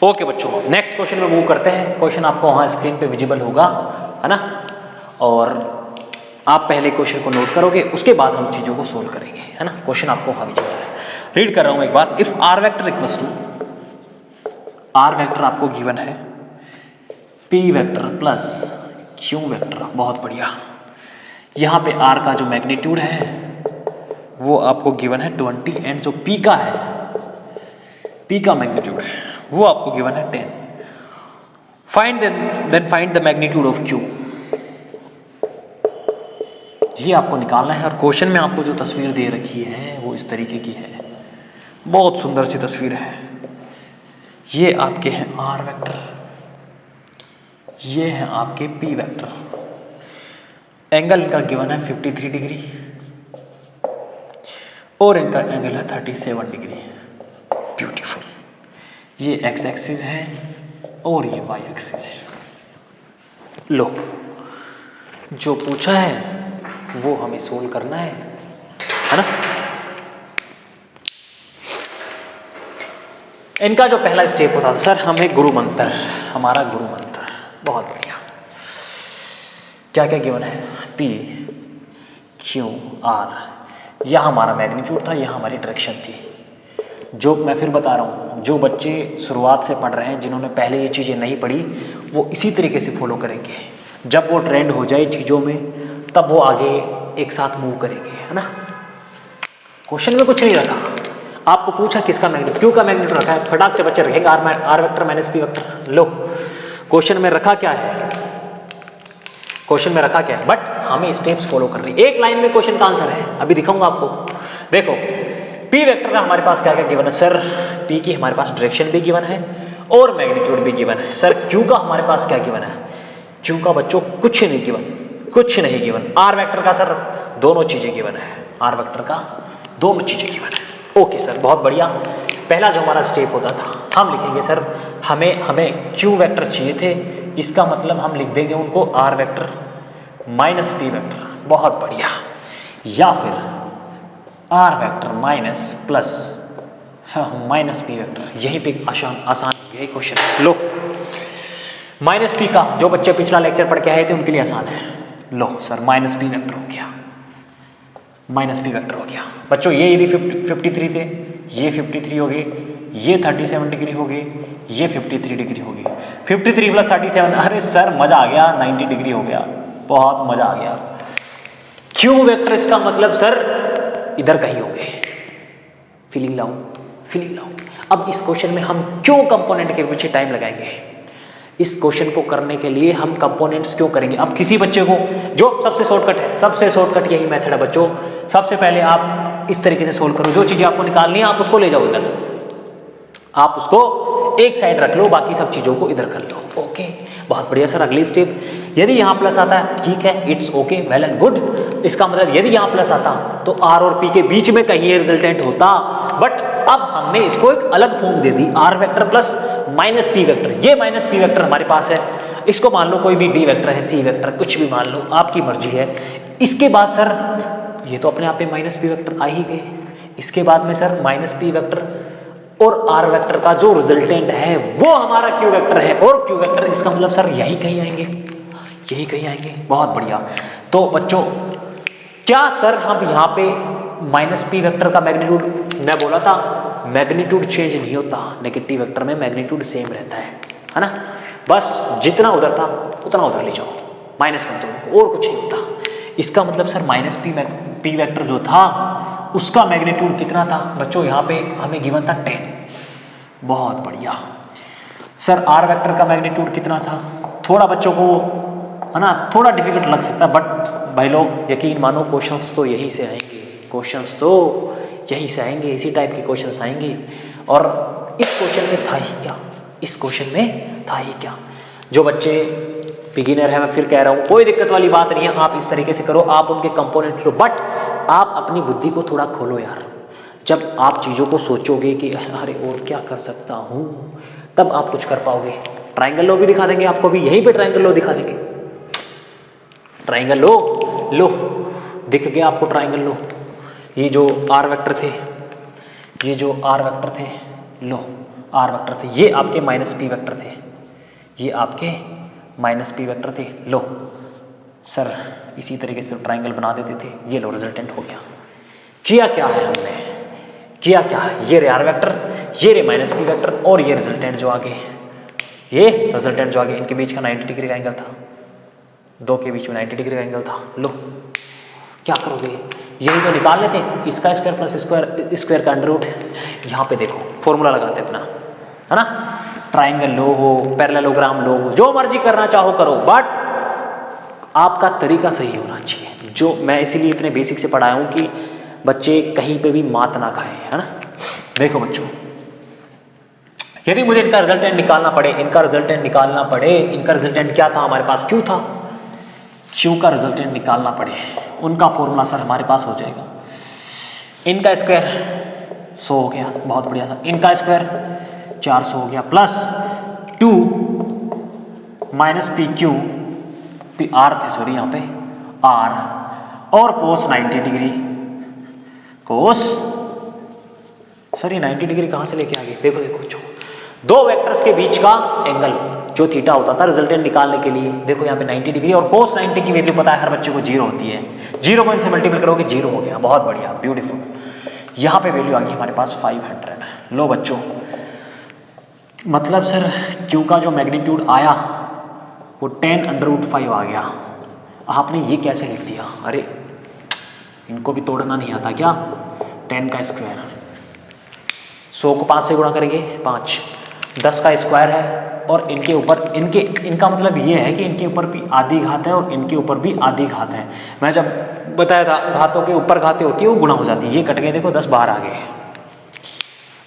ओके बच्चों, नेक्स्ट क्वेश्चन में मूव करते हैं। क्वेश्चन आपको वहाँ स्क्रीन पे विजिबल होगा, है ना, और आप पहले क्वेश्चन को नोट करोगे, उसके बाद हम चीज़ों को सोल्व करेंगे, है ना। क्वेश्चन आपको वहाँ विजिबल है, रीड कर रहा हूँ एक बार। If R vector equals to, R vector आपको गिवन है P vector plus Q vector, बहुत बढ़िया। यहाँ पे आर का जो मैग्नीट्यूड है वो आपको गिवन है 20 एंड जो पी का है, पी का मैग्नीट्यूड है वो आपको गिवन है 10। Find then find the magnitude of Q, ये आपको निकालना है। और क्वेश्चन में आपको जो तस्वीर दे रखी है वो इस तरीके की है, बहुत सुंदर सी तस्वीर है। ये आपके हैं आर वेक्टर, ये है आपके पी वेक्टर। एंगल इनका गिवन है 53 डिग्री और इनका एंगल है 37 डिग्री। ब्यूटीफुल। ये एक्स एक्सिस है और ये वाई एक्सिस है। लो, जो पूछा है वो हमें सोल्व करना है ना। इनका जो पहला स्टेप होता था सर, हमें गुरु मंत्र, हमारा गुरु मंत्र, बहुत बढ़िया। क्या क्या गिवन है, पी क्यू आर, यह हमारा मैग्नीट्यूड था, यह हमारी डायरेक्शन थी। जो मैं फिर बता रहा हूँ, जो बच्चे शुरुआत से पढ़ रहे हैं, जिन्होंने पहले ये चीज़ें नहीं पढ़ी, वो इसी तरीके से फॉलो करेंगे। जब वो ट्रेंड हो जाए चीज़ों में, तब वो आगे एक साथ मूव करेंगे, है ना। क्वेश्चन में कुछ नहीं रखा, आपको पूछा किसका मैग्नीट्यूड, क्यू का मैग्नीट्यूड रखा है, फटाक से बच्चे रखेंगे R vector minus P vector. लो, क्वेश्चन में रखा क्या है, क्वेश्चन में रखा क्या है, बट हमें स्टेप्स फॉलो कर रही है। एक लाइन में क्वेश्चन का आंसर है, अभी दिखाऊंगा आपको। देखो, पी वेक्टर का हमारे पास क्या क्या गिवन है सर, पी की हमारे पास डायरेक्शन भी गिवन है और मैग्नीट्यूड भी गिवन है। सर क्यू का हमारे पास क्या गिवन है, क्यू का बच्चों कुछ नहीं गिवन, कुछ नहीं गिवन। आर वेक्टर का सर दोनों चीजें गिवन है, आर वेक्टर का दोनों चीजें गिवन है। ओके सर, बहुत बढ़िया। पहला जो हमारा स्टेप होता था, हम लिखेंगे सर हमें क्यू वेक्टर चाहिए थे, इसका मतलब हम लिख देंगे उनको R vector minus P vector, बहुत बढ़िया। या फिर R vector minus plus minus P vector, यही पे आसान यही क्वेश्चन। लो, माइनस पी का जो बच्चे पिछला लेक्चर पढ़ के आए थे उनके लिए आसान है। लो सर, माइनस पी वेक्टर हो गया, माइनस पी वेक्टर हो गया। बच्चों ये यदि 53 थे, ये 53 हो गए, ये 37 डिग्री हो गए, ये 53 डिग्री हो गई। 53 प्लस 37, अरे सर मजा आ गया, 90 डिग्री हो गया, बहुत मजा आ गया। क्यू वेक्टर इसका मतलब सर इधर कहीं हो गए। फीलिंग लाऊं, फीलिंग लाऊं। अब इस क्वेश्चन में हम क्यों कंपोनेंट के पीछे टाइम लगाएंगे, इस क्वेश्चन को करने के लिए हम कंपोनेंट्स क्यों करेंगे। अब किसी बच्चे को जो सबसे शॉर्टकट है, सबसे शॉर्टकट यही मेथड है बच्चों। सबसे पहले आप इस तरीके से सोल्व करो, जो चीजें आपको निकालनी है आप उसको ले जाओ इधर, आप उसको एक साइड रख लो, बाकी सब चीजों को इधर कर लो। ओके, बहुत बढ़िया सर। अगली स्टेप, यदि यहाँ प्लस आता है ठीक है, it's okay, well and good. इसका मतलब यदि यहाँ प्लस आता तो आर और पी के बीच में कहीं ये रिजल्टेंट होता, बट अब हमने इसको एक अलग फॉर्म दे दी, R vector plus minus P vector. ये माइनस पी वेक्टर हमारे पास है, इसको मान लो कोई भी डी वेक्टर है, सी वेक्टर, कुछ भी मान लो, आपकी मर्जी है। इसके बाद सर ये तो अपने आप में माइनस पी वेक्टर आ ही गए। इसके बाद में सर माइनस पी वेक्टर और आर वेक्टर का जो रिजल्टेंट है वो हमारा क्यू वेक्टर है, और क्यू वेक्टर इसका मतलब सर यही कहीं आएंगे, यही कहीं आएंगे। बहुत बढ़िया। तो बच्चों क्या सर हम यहाँ पे माइनस पी वेक्टर का मैग्नीट्यूड, मैं बोला था मैग्नीट्यूड चेंज नहीं होता, नेगेटिव वेक्टर में मैग्नीट्यूड सेम रहता है ना। बस जितना उधर था उतना उधर ले जाओ, माइनस कर दो, और कुछ नहीं होता। इसका मतलब सर माइनस पी वेक्टर जो था उसका मैग्नीट्यूड कितना था बच्चों, यहाँ पे हमें गिवन था 10। बहुत बढ़िया सर। आर वेक्टर का मैग्नीट्यूड कितना था, थोड़ा बच्चों को है ना थोड़ा डिफिकल्ट लग सकता है, बट भाई लोग यकीन मानो क्वेश्चंस तो यहीं से आएंगे, क्वेश्चंस तो यहीं से आएंगे, इसी टाइप के क्वेश्चंस आएंगे। और इस क्वेश्चन में था ही क्या, इस क्वेश्चन में था ही क्या। जो बच्चे बिगिनर है, मैं फिर कह रहा हूँ, कोई दिक्कत वाली बात नहीं है, आप इस तरीके से करो, आप उनके कंपोनेंट्स लो, बट आप अपनी बुद्धि को थोड़ा खोलो यार। जब आप चीज़ों को सोचोगे कि अरे और क्या कर सकता हूँ, तब आप कुछ कर पाओगे। ट्राइंगल लो भी दिखा देंगे आपको, भी यहीं पे ट्राइंगल लो दिखा देंगे। ट्राइंगल लो, लो दिख गया आपको ट्राइंगल लो। ये जो आर वेक्टर थे, ये जो आर वेक्टर थे, लो आर वेक्टर थे, ये आपके माइनस पी वेक्टर थे, ये आपके माइनस पी वेक्टर थे। लो सर इसी तरीके से ट्राइंगल बना देते थे, ये लो रिजल्टेंट हो गया। किया क्या है हमने, किया क्या है, ये रे आर वेक्टर, ये रे माइनस पी वेक्टर, और ये रिजल्टेंट जो आगे, ये रिजल्टेंट जो आगे, इनके बीच का 90 डिग्री का एंगल था, दो के बीच में 90 डिग्री का एंगल था। लो क्या करोगे, यही तो निकाल लेते हैं, इसका स्क्वायर प्लस स्क्वायर का अंडर रूट। यहाँ पे देखो फॉर्मूला लगाते अपना, है ना, ट्राइंगल लो हो, पैरेललोग्राम लो हो, जो मर्जी करना चाहो करो, बट आपका तरीका सही होना चाहिए। जो मैं इसीलिए इतने बेसिक से पढ़ाया हूँ कि बच्चे कहीं पे भी मात ना खाएं, है ना। देखो बच्चों, यदि मुझे इनका रिजल्टेंट निकालना पड़े, इनका रिजल्टेंट निकालना पड़े, इनका रिजल्टेंट क्या था हमारे पास, क्यू था, क्यू का रिजल्टेंट निकालना पड़े, उनका फॉर्मूला सर हमारे पास हो जाएगा, इनका स्क्वायर 100 हो गया, बहुत बढ़िया सर, इनका स्क्वायर 400 हो गया, plus 2 minus P Q, P R थे सॉरी यहाँ पे आर, और कोस 90 डिग्री, कोस सर ये 90 डिग्री कहाँ से लेके आ गए, देखो देखो बच्चों, दो वेक्टर्स के बीच का एंगल जो थीटा होता था रिजल्टेंट निकालने के लिए, देखो यहाँ पे 90 डिग्री, और कोस 90 की वैल्यू पता है हर बच्चे को 0 होती है, 0 से मल्टीपल करोगे 0 हो गया, बहुत बढ़िया ब्यूटीफुल। यहाँ पे वैल्यू आ गई हमारे पास 500। लो बच्चों, मतलब सर क्यू का जो मैग्नीट्यूड आया वो 10√5 आ गया। आपने ये कैसे लिख दिया, अरे इनको भी तोड़ना नहीं आता क्या, 10 का स्क्वायर, 100 को 5 से गुणा करेंगे 5, 10 का स्क्वायर है, और इनके ऊपर इनका मतलब ये है कि इनके ऊपर भी आधी घात है और इनके ऊपर भी आधी घात है। मैं जब बताया था घातों के ऊपर घातें होती है वो गुणा हो जाती है, ये कट गए देखो 10 बाहर आ गए,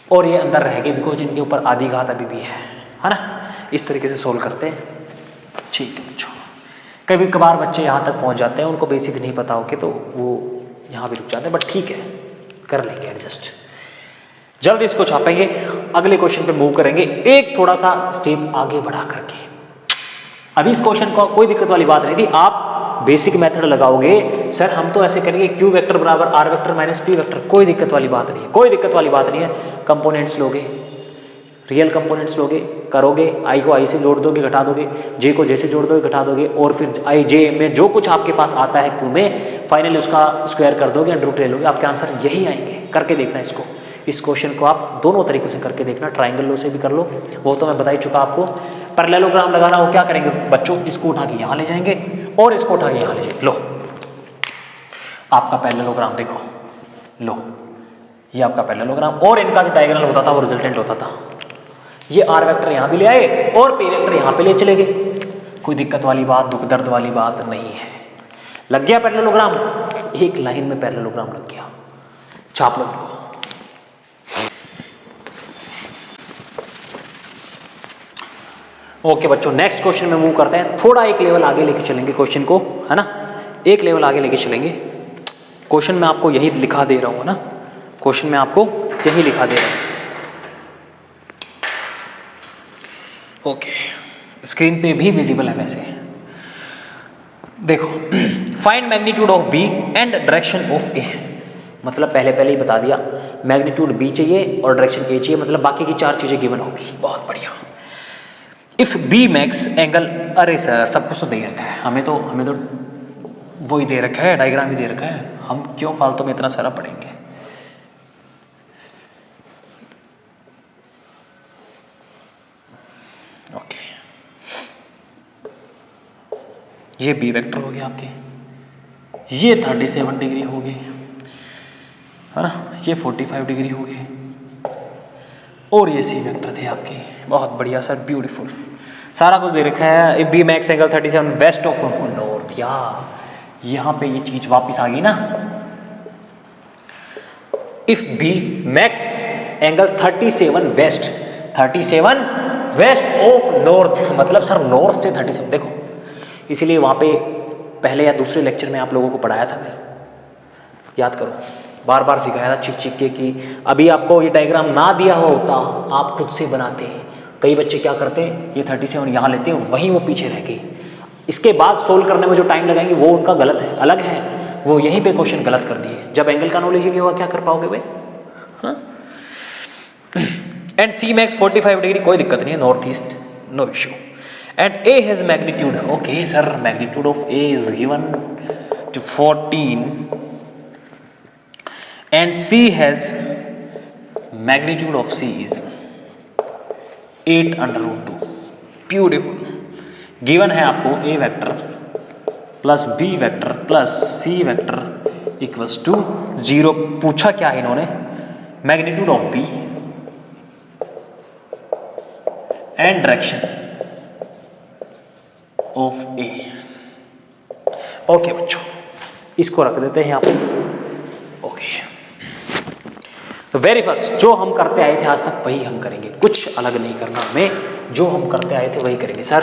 और ये अंदर रह गए बिकॉज इनके ऊपर आधी घात अभी भी है ना। इस तरीके से सोल्व करते हैं, ठीक है बच्चों। कभी कभार बच्चे यहाँ तक पहुँच जाते हैं, उनको बेसिक नहीं पता हो के तो वो यहाँ भी रुक जाते हैं, बट ठीक है कर लेंगे एडजस्ट। जल्द इसको छापेंगे, अगले क्वेश्चन पे मूव करेंगे एक थोड़ा सा स्टेप आगे बढ़ा करके। अभी इस क्वेश्चन को कोई दिक्कत वाली बात नहीं थी, आप बेसिक मेथड लगाओगे, सर हम तो ऐसे करेंगे क्यू वेक्टर बराबर R vector minus P vector, कोई दिक्कत वाली बात नहीं है, कोई दिक्कत वाली बात नहीं है। कंपोनेंट्स लोगे, रियल कंपोनेंट्स लोगे, करोगे, आई को आई से जोड़ दोगे घटा दोगे, जे को जे से जोड़ दोगे घटा दोगे, और फिर आई जे में जो कुछ आपके पास आता है क्यू में, फाइनली उसका स्क्वायर कर दोगे, अंडर रूट ले लोगे, आपके आंसर यही आएंगे। करके देखना इसको, इस क्वेश्चन को आप दोनों तरीकों से करके देखना, ट्राइंगल लो से भी कर लो, वो तो मैं बता ही चुका आपको। पैरेललोग्राम लगाना हो क्या करेंगे बच्चों, इसको उठा के यहाँ ले जाएंगे और इसको उठा के यहाँ ले जाएंगे। लो आपका पैरेललोग्राम देखो, लो ये आपका पैरेललोग्राम, और इनका जो डायगोनल होता था वो रिजल्टेंट होता था। ये आर वेक्टर यहाँ भी ले आए और पी वेक्टर यहाँ पे ले चले गए, कोई दिक्कत वाली बात, दुख दर्द वाली बात नहीं है। लग गया पैरेललोग्राम, एक लाइन में पैरेललोग्राम लग गया, छाप लो इनको। ओके बच्चों, नेक्स्ट क्वेश्चन में मूव करते हैं, थोड़ा एक लेवल आगे लेके चलेंगे क्वेश्चन को, है ना, एक लेवल आगे लेके चलेंगे। क्वेश्चन में आपको यही लिखा दे रहा हूँ ना, क्वेश्चन में आपको यही लिखा दे रहा हूँ। ओके स्क्रीन पे भी विजिबल है वैसे, देखो find magnitude of B and direction of A, मतलब पहले ही बता दिया, मैग्नीट्यूड बी चाहिए और डायरेक्शन ए चाहिए, मतलब बाकी की चार चीजें गिवन होगी। बहुत बढ़िया। इफ बी मैक्स एंगल, अरे सर सब कुछ तो दे रखा है, हमें तो वही दे रखा है, डायग्राम भी दे रखा है, हम क्यों फालतू में इतना सारा पढ़ेंगे। ओके ये बी वेक्टर हो गया आपके, ये 37 डिग्री हो गई, है ना, ये 45 डिग्री हो गए, और ये सी वेक्टर थे आपके। बहुत बढ़िया सर, ब्यूटीफुल, सारा कुछ दे रखा है। B max angle 37 west of north, या यहाँ पे ये चीज वापस आ गई ना, if B max angle 37 west, 37 west of north, मतलब सर नॉर्थ से 37, देखो इसीलिए वहाँ पे पहले या दूसरे लेक्चर में आप लोगों को पढ़ाया था, मैं याद करो, बार बार सिखाया था चिक चिक के कि अभी आपको ये डायग्राम ना दिया होता आप खुद से बनाते हैं। कई बच्चे क्या करते हैं, ये 37 यहाँ लेते हैं, वहीं वो पीछे रह गए, इसके बाद सोल्व करने में जो टाइम लगाएंगे वो उनका गलत है, अलग है, वो यहीं पे क्वेश्चन गलत कर दिए। जब एंगल का नॉलेज ही नहीं होगा क्या कर पाओगे भाई, हाँ। एंड सी मैक्स 45 डिग्री, कोई दिक्कत नहीं है, north east, no issue. And A has magnitude, okay sir magnitude of A is given to 14 and C has magnitude of C is 8√2, beautiful. Given है आपको A vector plus B vector plus C vector equals to 0, पूछा क्या है इन्होंने, magnitude of B and direction of A. Okay बच्चों, इसको रख देते हैं यहाँ पे, ओके। तो वेरी फर्स्ट जो हम करते आए थे आज तक वही हम करेंगे, कुछ अलग नहीं करना हमें, जो हम करते आए थे वही करेंगे। सर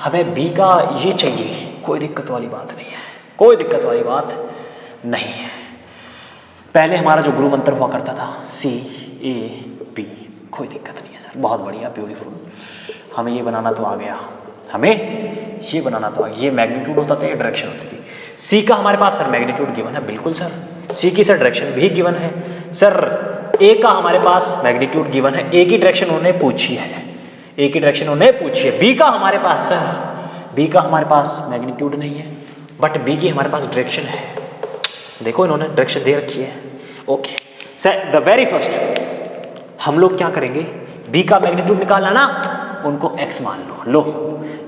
हमें बी का ये चाहिए, कोई दिक्कत वाली बात नहीं है, कोई दिक्कत वाली बात नहीं है। पहले हमारा जो गुरु मंत्र हुआ करता था सी ए बी, कोई दिक्कत नहीं है सर, बहुत बढ़िया ब्यूटीफुल। हमें ये बनाना तो आ गया, हमें ये बनाना तो आ गया, ये मैग्नीट्यूड होता था, ये डायरेक्शन होती थी। सी का हमारे पास सर मैग्नीट्यूड गिवन है, बिल्कुल सर। सी की सर डायरेक्शन भी गिवन है सर। ए का हमारे पास मैग्नीट्यूड गिवन है, ए की डायरेक्शन उन्होंने पूछी है, ए की डायरेक्शन उन्होंने पूछी है। बी का हमारे पास सर, बी का हमारे पास मैग्नीट्यूड नहीं है, बट बी की हमारे पास डायरेक्शन है, देखो इन्होंने डायरेक्शन दे रखी है, okay sir. The very first हम लोग क्या करेंगे, बी का मैग्नीट्यूड निकालना ना, उनको x मान लो,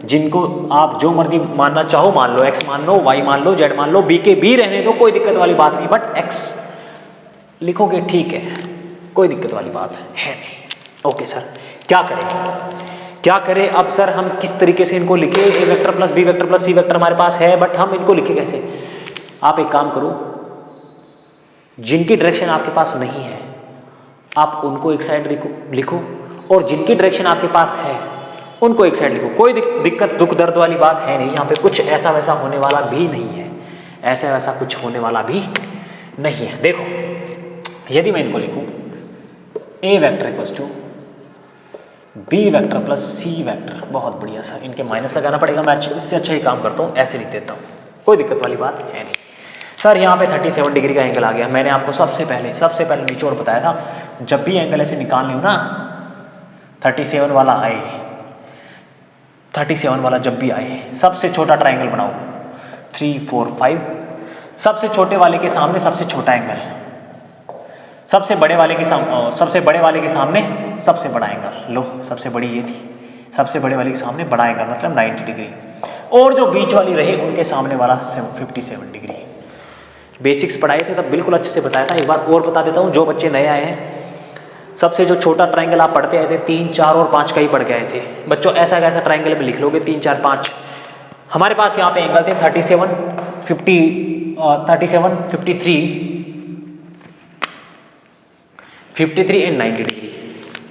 जिनको आप जो मर्जी मानना चाहो मान लो, x मान लो, y मान लो, z मान लो, b के b रहने दो, कोई दिक्कत वाली बात नहीं, बट x लिखोगे ठीक है, कोई दिक्कत वाली बात है नहीं। ओके सर, क्या करें, क्या करें अब सर, हम किस तरीके से इनको लिखे, A vector plus B vector plus C vector हमारे पास है, बट हम इनको लिखे कैसे। आप एक काम करो, जिनकी डायरेक्शन आपके पास नहीं है आप उनको एक साइड लिखो, और जिनकी डायरेक्शन आपके पास है उनको एक साइड लिखो, कोई दिक्कत दुख दर्द वाली बात है नहीं, यहाँ पे कुछ ऐसा वैसा होने वाला भी नहीं है, ऐसा वैसा कुछ होने वाला भी नहीं है। देखो यदि मैं इनको लिखूं A vector equals to B vector plus C vector, बहुत बढ़िया सर, इनके माइनस लगाना पड़ेगा, मैं इससे अच्छा ही काम करता हूँ, ऐसे लिख देता हूँ, कोई दिक्कत वाली बात है नहीं सर। यहाँ पे 37 डिग्री का एंगल आ गया, मैंने आपको सबसे पहले निचोड़ बताया था, जब भी एंगल ऐसे निकालने हो ना, 37 वाला आए, 37 वाला जब भी आए, सबसे छोटा ट्राइंगल बनाओ, 3 4 5, सबसे छोटे वाले के सामने सबसे छोटा एंगल, सबसे बड़े वाले के सामने सबसे बड़ा एंगल लो, सबसे बड़ी ये थी, सबसे बड़े वाले के सामने बड़ा एंगल मतलब 90 डिग्री, और जो बीच वाली रहे उनके सामने वाला 57 डिग्री। बेसिक्स पढ़ाए थे तब बिल्कुल अच्छे से बताया था, एक बार और बता देता हूँ जो बच्चे नए आए हैं, सबसे जो छोटा ट्राइंगल आप पढ़ते आए थे 3 4 और 5 का ही पढ़ के आए थे बच्चों, ऐसा कैसा ट्राइंगल में लिख लोगे 3 4 5। हमारे पास यहाँ पे एंगल थे 37 53 एंड 90 डिग्री।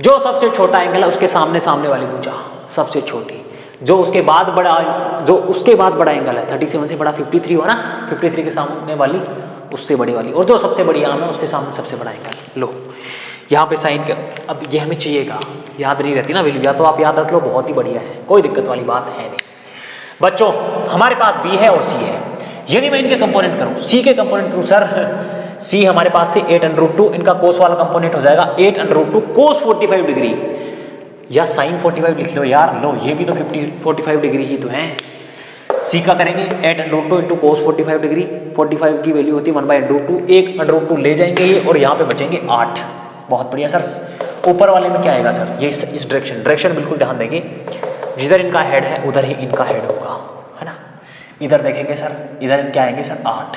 जो सबसे छोटा एंगल है उसके सामने वाली भुजा सबसे छोटी, जो उसके बाद बड़ा एंगल है 37 से बड़ा 53 हो ना, 53 के सामने वाली उससे बड़ी वाली, और जो सबसे बड़ी आर्म है उसके सामने सबसे बड़ा एंगल। लो यहाँ पे साइन का, अब ये हमें चाहिएगा, याद नहीं रहती ना वैल्यू, या तो आप याद रख लो, बहुत ही बढ़िया है, कोई दिक्कत वाली बात है नहीं बच्चों। हमारे पास बी है और सी है, यदि मैं इनके कंपोनेंट करूँ, सी के कंपोनेंट करूँ सर, सी हमारे पास थे 8√2, इनका कोस वाला कंपोनेंट हो जाएगा 8√2 कोस 45 डिग्री, या साइन 45 लिख लो यार, लो ये भी तो 45 डिग्री ही तो है। सी का करेंगे 8√2 इंटू कोस 45 डिग्री, 45 की वैल्यू होती है 1/√2, 1/√2 ले जाएंगे ये, और यहाँ पे बचेंगे 8। बहुत बढ़िया सर। ऊपर वाले में क्या आएगा सर, ये इस डायरेक्शन बिल्कुल ध्यान देंगे, जिधर इनका हेड है उधर ही इनका हेड होगा, है ना। इधर देखेंगे सर, इधर इनके आएंगे सर 8,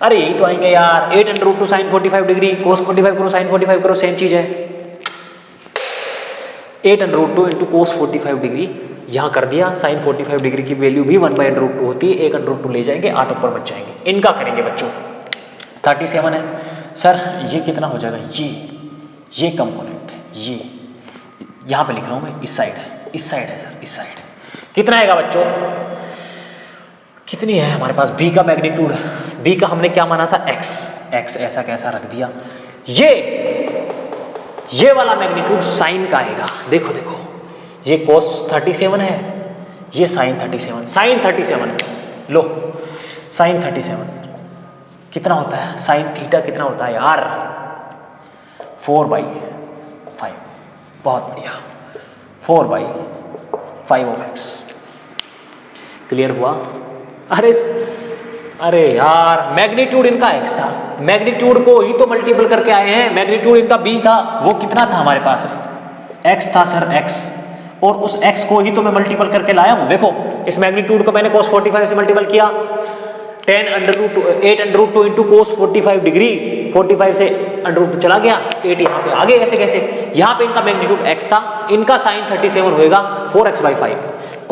अरे यही तो आएंगे यार, 8√2 साइन 45 डिग्री, कोस 45 करो साइन 45 करो, सेम चीज है। 8√2 इंटू कोस 45 डिग्री यहाँ कर दिया, साइन 45 डिग्री की वैल्यू भी 1/√2 होती है, 1/√2 ले जाएंगे, 8 ऊपर बच जाएंगे। इनका करेंगे बच्चों, 37 है, सर ये कितना हो जाएगा, ये कंपोनेंट है, ये यहाँ पे लिख रहा हूँ मैं, इस साइड है सर, इस साइड कितना आएगा बच्चों, कितनी है हमारे पास b का मैग्नीट्यूड, b का हमने क्या माना था x ऐसा कैसा रख दिया, ये वाला मैग्नीट्यूड साइन का आएगा। देखो देखो ये cos 37 है, ये साइन 37 लो, साइन 37 कितना होता है, साइन थीटा कितना होता है यार, 4/5, बहुत बढ़िया, 4/5 ऑफ x। क्लियर हुआ? अरे यार मैग्नीट्यूड इनका x था, मैग्नीट्यूड को ही तो मल्टीपल करके आए हैं, मैग्नीट्यूड इनका b था, वो कितना था हमारे पास, x था सर, x, और उस x को ही तो मैं मल्टीपल करके लाया हूं। देखो इस मैग्नीट्यूड को मैंने cos 45 से मल्टीपल किया, 8√2 इंटू cos 45 डिग्री, 45 से √2 चला गया, 8 यहाँ पे आ गए, ऐसे कैसे, यहाँ पे इनका मैग्नीट्यूड x था, इनका साइन 37 होएगा 4x/5।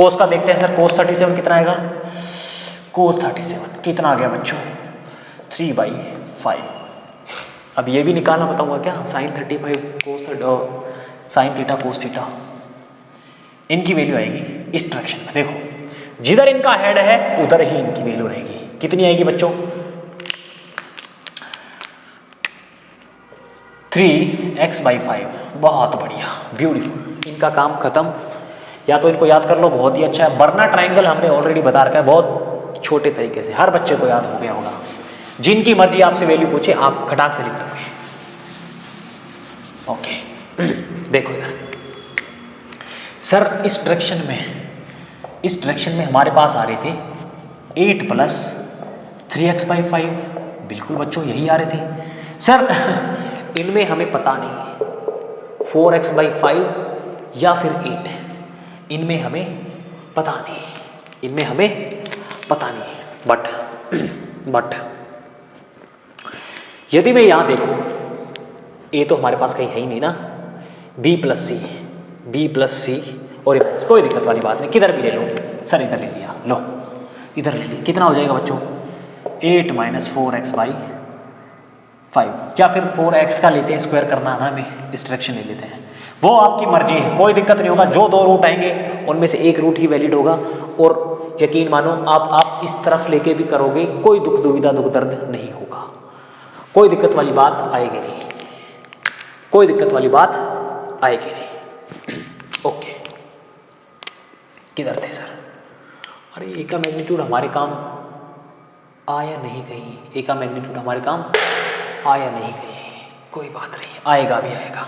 cos का देखते हैं सर, cos 37 कितना आएगा, cos 37 कितना आ गया बच्चों, 3/5। अब ये भी निकालना बताऊंगा क्या, sine 35 cos sine theta cos theta, इनकी वैल्यू आएगी इस डायरेक्शन में। देखो जिधर इनका हेड है उधर ही इनकी वैल्यू रहेगी, कितनी आएगी बच्चों, 3x/5। बहुत बढ़िया, ब्यूटीफुल, इनका काम खत्म। या तो इनको याद कर लो, बहुत ही अच्छा है। बर्ना ट्राइंगल हमने ऑलरेडी बता रखा है, बहुत छोटे तरीके से हर बच्चे को याद हो गया होगा। जिनकी मर्जी आपसे वैल्यू पूछे आप खटाक से लिख दोगे। ओके देखो यार सर, इस डायरेक्शन में हमारे पास आ रहे थे 8 + 3x/5, बिल्कुल बच्चों यही आ रहे थे सर। इनमें हमें पता नहीं 4x/5 या फिर 8, इनमें हमें पता नहीं, बट यदि मैं यहां देखूं, a तो हमारे पास कहीं है ही नहीं ना, b + c और कोई दिक्कत वाली बात नहीं, किधर भी ले लो सर, इधर ले लिया, लो इधर ले लिया, कितना हो जाएगा बच्चों, 8 - 4x/5, या फिर 4x का लेते हैं, स्क्वायर करना है ना हमें, इस डायरेक्शन ले लेते हैं, वो आपकी मर्जी है, कोई दिक्कत नहीं होगा। जो 2 रूट आएंगे उनमें से एक रूट ही वैलिड होगा, और यकीन मानो आप इस तरफ लेके भी करोगे, कोई दुख दुविधा दुख दर्द नहीं होगा, कोई दिक्कत वाली बात आएगी नहीं, ओके किधर थे सर, अरे ए का मैग्नीट्यूड हमारे काम आया नहीं कहीं, ए का मैग्नीट्यूड हमारे काम आया नहीं कहीं, कोई बात नहीं, आएगा भी आएगा।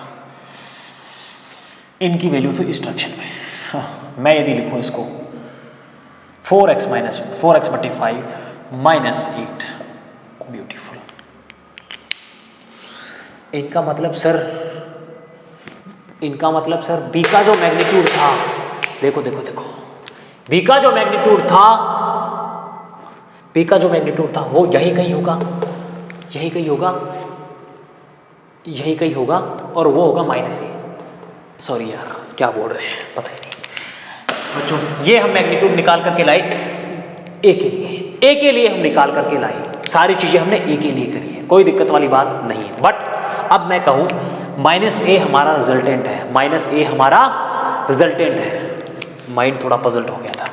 इनकी वैल्यू तो इस डायरेक्शन में, हाँ, मैं यदि लिखूं इसको 4x - 4x/5 - 8, ब्यूटीफुल। इनका मतलब सर b का जो मैग्नीट्यूड था, देखो b का जो मैग्नीट्यूड था वो यही कहीं होगा, और वो होगा -a। सॉरी यार, क्या बोल रहे हैं पता ही नहीं बच्चों। ये हम मैग्नीट्यूड निकाल करके लाए a के लिए हम निकाल करके लाए, सारी चीजें हमने a के लिए करी है, कोई दिक्कत वाली बात नहीं है। बट अब मैं कहूं -a हमारा रिजल्टेंट है, माइंड थोड़ा पजल्ड हो गया था,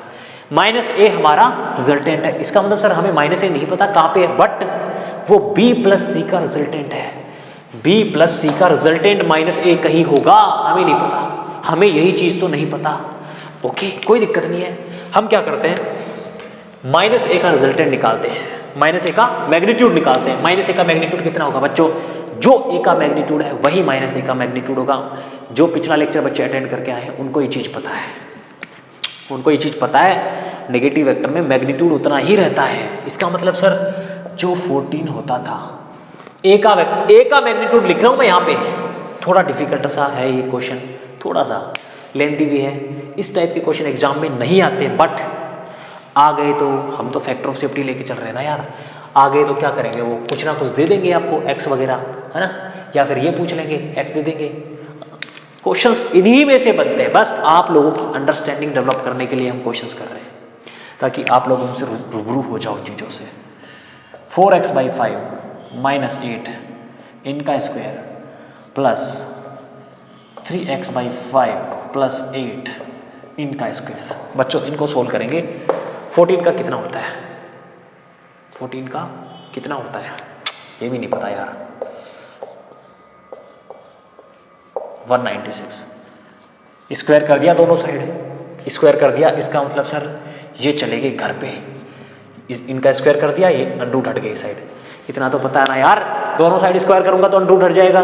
-a हमारा रिजल्टेंट है, इसका मतलब सर हमें -a नहीं पता कहां पे है, बट वो b + c का रिजल्टेंट है, b + c का रिजल्टेंट -a कहीं होगा, हमें नहीं पता, हमें यही चीज तो नहीं पता। ओके कोई दिक्कत नहीं है, हम क्या करते हैं, -a का रिजल्टेंट निकालते हैं, -a का मैग्नीट्यूड निकालते हैं। -a का मैग्नीट्यूड कितना होगा बच्चों, जो a का मैग्नीट्यूड है वही -a का मैग्नीट्यूड होगा। जो पिछला लेक्चर बच्चे अटेंड करके आए हैं उनको ये चीज पता है, नेगेटिव वेक्टर में मैग्नीट्यूड उतना ही रहता है। इसका मतलब सर जो 14 होता था, a का मैग्नीट्यूड लिख रहा हूं मैं यहाँ पे, थोड़ा डिफिकल्ट सा है ये क्वेश्चन, थोड़ा सा लेंथी भी है, इस टाइप के क्वेश्चन एग्जाम में नहीं आते, बट आ गए तो हम तो फैक्टर ऑफ सेफ्टी लेके चल रहे हैं ना यार, आ गए तो क्या करेंगे, वो कुछ ना कुछ दे देंगे आपको, x वगैरह है ना, या फिर ये पूछ लेंगे x दे देंगे। क्वेश्चंस इन्हीं में से बनते हैं, बस आप लोगों की अंडरस्टैंडिंग डेवलप करने के लिए हम क्वेश्चंस कर रहे हैं, ताकि आप लोग उनसे रूबरू हो जाओ चीज़ों से। 4x/5 - 8 इनका स्क्वायर प्लस 3x/5 प्लस 8 इनका स्क्वायर। बच्चों इनको सोल्व करेंगे। 14 का कितना होता है? 14 का कितना होता है ये भी नहीं पता यार। 196 स्क्वायर कर दिया दोनों साइड, स्क्वायर कर दिया, इसका मतलब सर ये चले गए घर पे, इनका स्क्वायर कर दिया, ये अंडरूट हट गई साइड। इतना तो पता है ना यार, दोनों साइड स्क्वायर करूंगा तो अंडरूट हट जाएगा।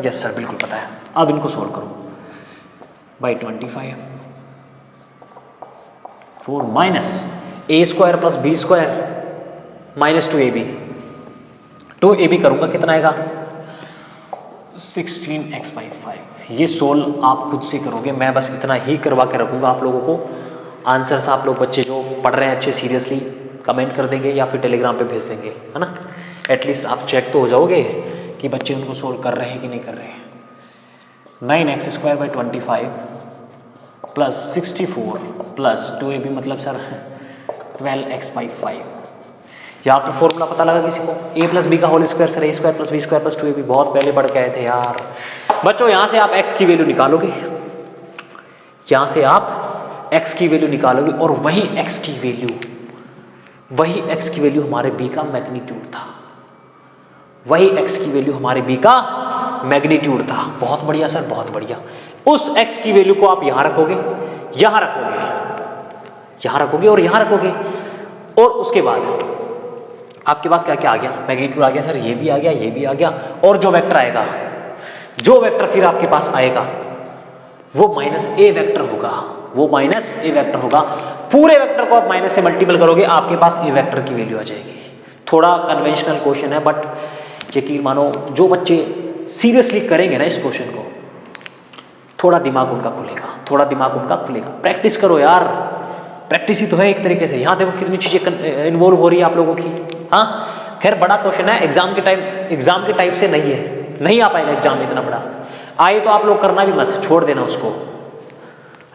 यस सर बिल्कुल पता है। अब इनको सोल्व करो by 25 4 minus A square plus B square minus 2ab। 2ab करूंगा कितना आएगा? 16x/5। ये सोल्व आप खुद से करोगे, मैं बस इतना ही करवा के रखूंगा आप लोगों को। आंसर्स आप लोग बच्चे जो पढ़ रहे हैं अच्छे सीरियसली कमेंट कर देंगे या फिर टेलीग्राम पे भेज देंगे, है ना। एटलीस्ट आप चेक तो हो जाओगे कि बच्चे उनको सोल्व कर रहे हैं कि नहीं कर रहे हैं। 9x²/25 प्लस 64 प्लस 2ab मतलब सर 12x/5। यहाँ पे फॉर्मूला पता लगा किसी को? a प्लस बी का whole square sir a² plus B square plus 2ab। बहुत पहले पढ़ के आए थे यार। बच्चों यहाँ से आप x की वैल्यू निकालोगे, यहाँ से आप x की वैल्यू निकालोगे और वही x की वैल्यू हमारे b का मैग्नीट्यूड था। वही x की वैल्यू हमारे b का मैग्नीट्यूड था। बहुत बढ़िया सर बहुत बढ़िया। उस x की वैल्यू को आप यहाँ रखोगे, यहाँ रखोगे, यहाँ रखोगे और यहाँ रखोगे, और उसके बाद आपके पास क्या क्या आ गया? मैग्नीट्यूड आ गया सर, ये भी आ गया, ये भी आ गया, और जो वेक्टर आएगा, जो वेक्टर फिर आपके पास आएगा वो माइनस ए वेक्टर होगा, वो माइनस ए वेक्टर होगा। पूरे वेक्टर को आप माइनस से मल्टीपल करोगे, आपके पास ए वेक्टर की वैल्यू आ जाएगी। थोड़ा कन्वेंशनल क्वेश्चन है बट यकीन मानो जो बच्चे सीरियसली करेंगे ना इस क्वेश्चन को, थोड़ा दिमाग उनका खुलेगा, थोड़ा दिमाग उनका खुलेगा। प्रैक्टिस करो यार, प्रैक्टिस ही तो है एक तरीके से। यहाँ देखो कितनी चीजें इन्वॉल्व हो रही है आप लोगों की। हाँ खैर बड़ा क्वेश्चन है, एग्जाम के टाइप से नहीं है, नहीं आ पाएगा एग्जाम में इतना बड़ा। आए तो आप लोग करना भी मत, छोड़ देना उसको,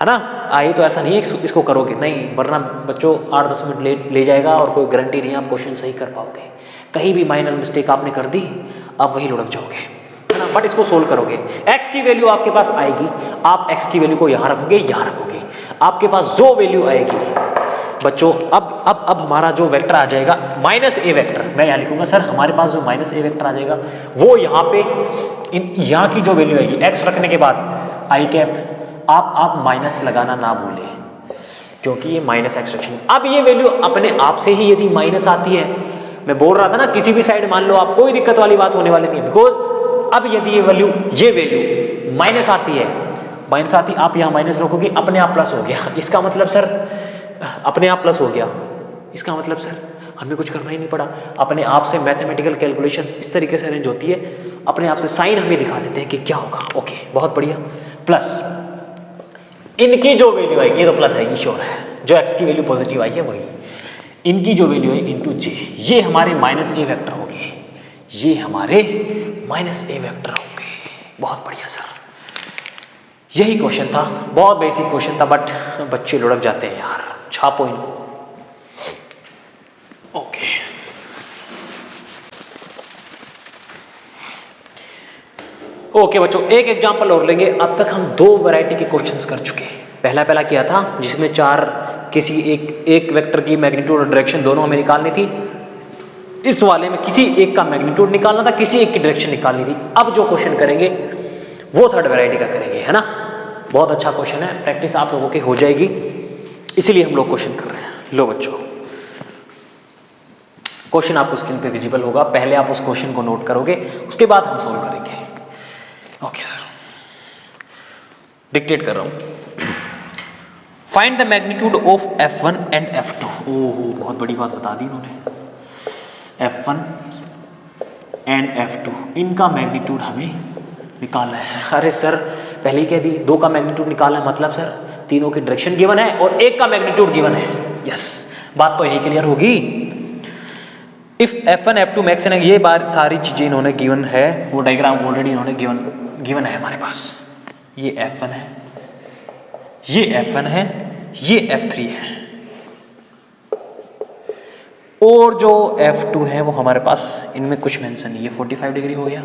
है ना। आए तो ऐसा नहीं है इसको करोगे नहीं, वरना बच्चों 8-10 मिनट ले जाएगा और कोई गारंटी नहीं है आप क्वेश्चन सही कर पाओगे। कहीं भी माइनर मिस्टेक आपने कर दी, आप वही लुढ़क जाओगे, है ना। बट इसको सोल्व करोगे, x की वैल्यू आपके पास आएगी, आप x की वैल्यू को यहाँ रखोगे, यहाँ रखोगे, आपके पास जो वैल्यू आएगी बच्चों, अब हमारा जो वेक्टर आ जाएगा माइनस ए वेक्टर, मैं यहाँ लिखूंगा सर हमारे पास जो माइनस ए वेक्टर आ जाएगा वो यहाँ पे यहाँ की जो वैल्यू आएगी x रखने के बाद आई कैप, आप माइनस लगाना ना भूले क्योंकि ये माइनस एक्स रखेंगे। अब ये वैल्यू अपने आप से ही यदि माइनस आती है, मैं बोल रहा था ना किसी भी साइड मान लो आप, कोई दिक्कत वाली बात होने वाली नहीं है। बिकॉज अब यदि ये वैल्यू माइनस आती है, माइनस आती, आप यहाँ माइनस रखोगे, अपने आप प्लस हो गया। इसका मतलब सर अपने आप प्लस हो गया, इसका मतलब सर हमें कुछ करना ही नहीं पड़ा। अपने आप से मैथमेटिकल कैलकुलेशन इस तरीके से अरेंज होती है, अपने आप से साइन हमें दिखा देते हैं कि क्या होगा। ओके बहुत बढ़िया। प्लस इनकी जो वैल्यू आएगी, ये तो प्लस आएगी श्योर है, जो एक्स की वैल्यू पॉजिटिव आई है वही, इनकी जो वैल्यू है इंटू जे, ये हमारे माइनस ए वेक्टर हो गए, ये हमारे माइनस ए वेक्टर हो गए। बहुत बढ़िया सर, यही क्वेश्चन था, बहुत बेसिक क्वेश्चन था बट बच्चे लुढ़क जाते हैं यार। छापो इनको। ओके ओके बच्चों, एक एग्जांपल और लेंगे। अब तक हम 2 वैरायटी के क्वेश्चंस कर चुके हैं। पहला किया था जिसमें 4 किसी एक वेक्टर की मैग्नीट्यूड और डायरेक्शन दोनों हमें निकालनी थी। इस वाले में किसी एक का मैग्नीट्यूड निकालना था, किसी एक की डायरेक्शन निकालनी थी। अब जो क्वेश्चन करेंगे वो 3rd वैरायटी का करेंगे, है ना। बहुत अच्छा क्वेश्चन है, प्रैक्टिस आप लोगों की हो जाएगी, इसीलिए हम लोग क्वेश्चन कर रहे हैं। लो बच्चों, क्वेश्चन आपको स्क्रीन पे विजिबल होगा, पहले आप उस क्वेश्चन को नोट करोगे, उसके बाद हम सोल्व करेंगे। ओके सर, डिक्टेट कर रहा हूं। Find the magnitude of F1 and F2। ओहो बहुत बड़ी बात बता दी इन्होंने। F1 एंड F2 इनका मैग्नीट्यूड हमें निकालना है। अरे सर पहले ही कह दी, 2 का मैग्नीट्यूड निकालना है, मतलब सर तीनों की डायरेक्शन गिवन है और 1 का मैग्नीट्यूड गिवन है। यस, बात तो यही क्लियर होगी। If F1 F2 max and ये बार सारी चीजें इन्होंने गिवन है, वो डायग्राम ऑलरेडी इन्होंने गिवन है हमारे पास। ये F1 है, ये F1 है, ये F3 है। और जो F2 है वो हमारे पास इनमें कुछ मेंशन नहीं है, 45 डिग्री हो गया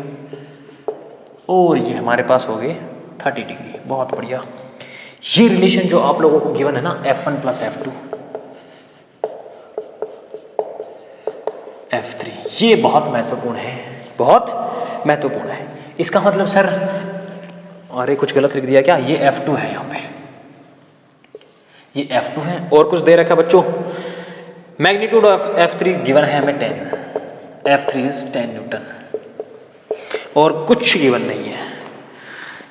और ये हमारे पास हो गए 30 डिग्री। बहुत बढ़िया। ये रिलेशन जो आप लोगों को गिवन है ना F1 प्लस F2 F3, ये बहुत महत्वपूर्ण है, बहुत महत्वपूर्ण है। इसका मतलब सर, अरे कुछ गलत लिख दिया क्या, ये F2 है, यहाँ पे ये F2 है और कुछ दे रखा है बच्चों। मैग्नीट्यूड ऑफ F3 गिवन है हमें 10, F3 इज 10 न्यूटन और कुछ गिवन नहीं है।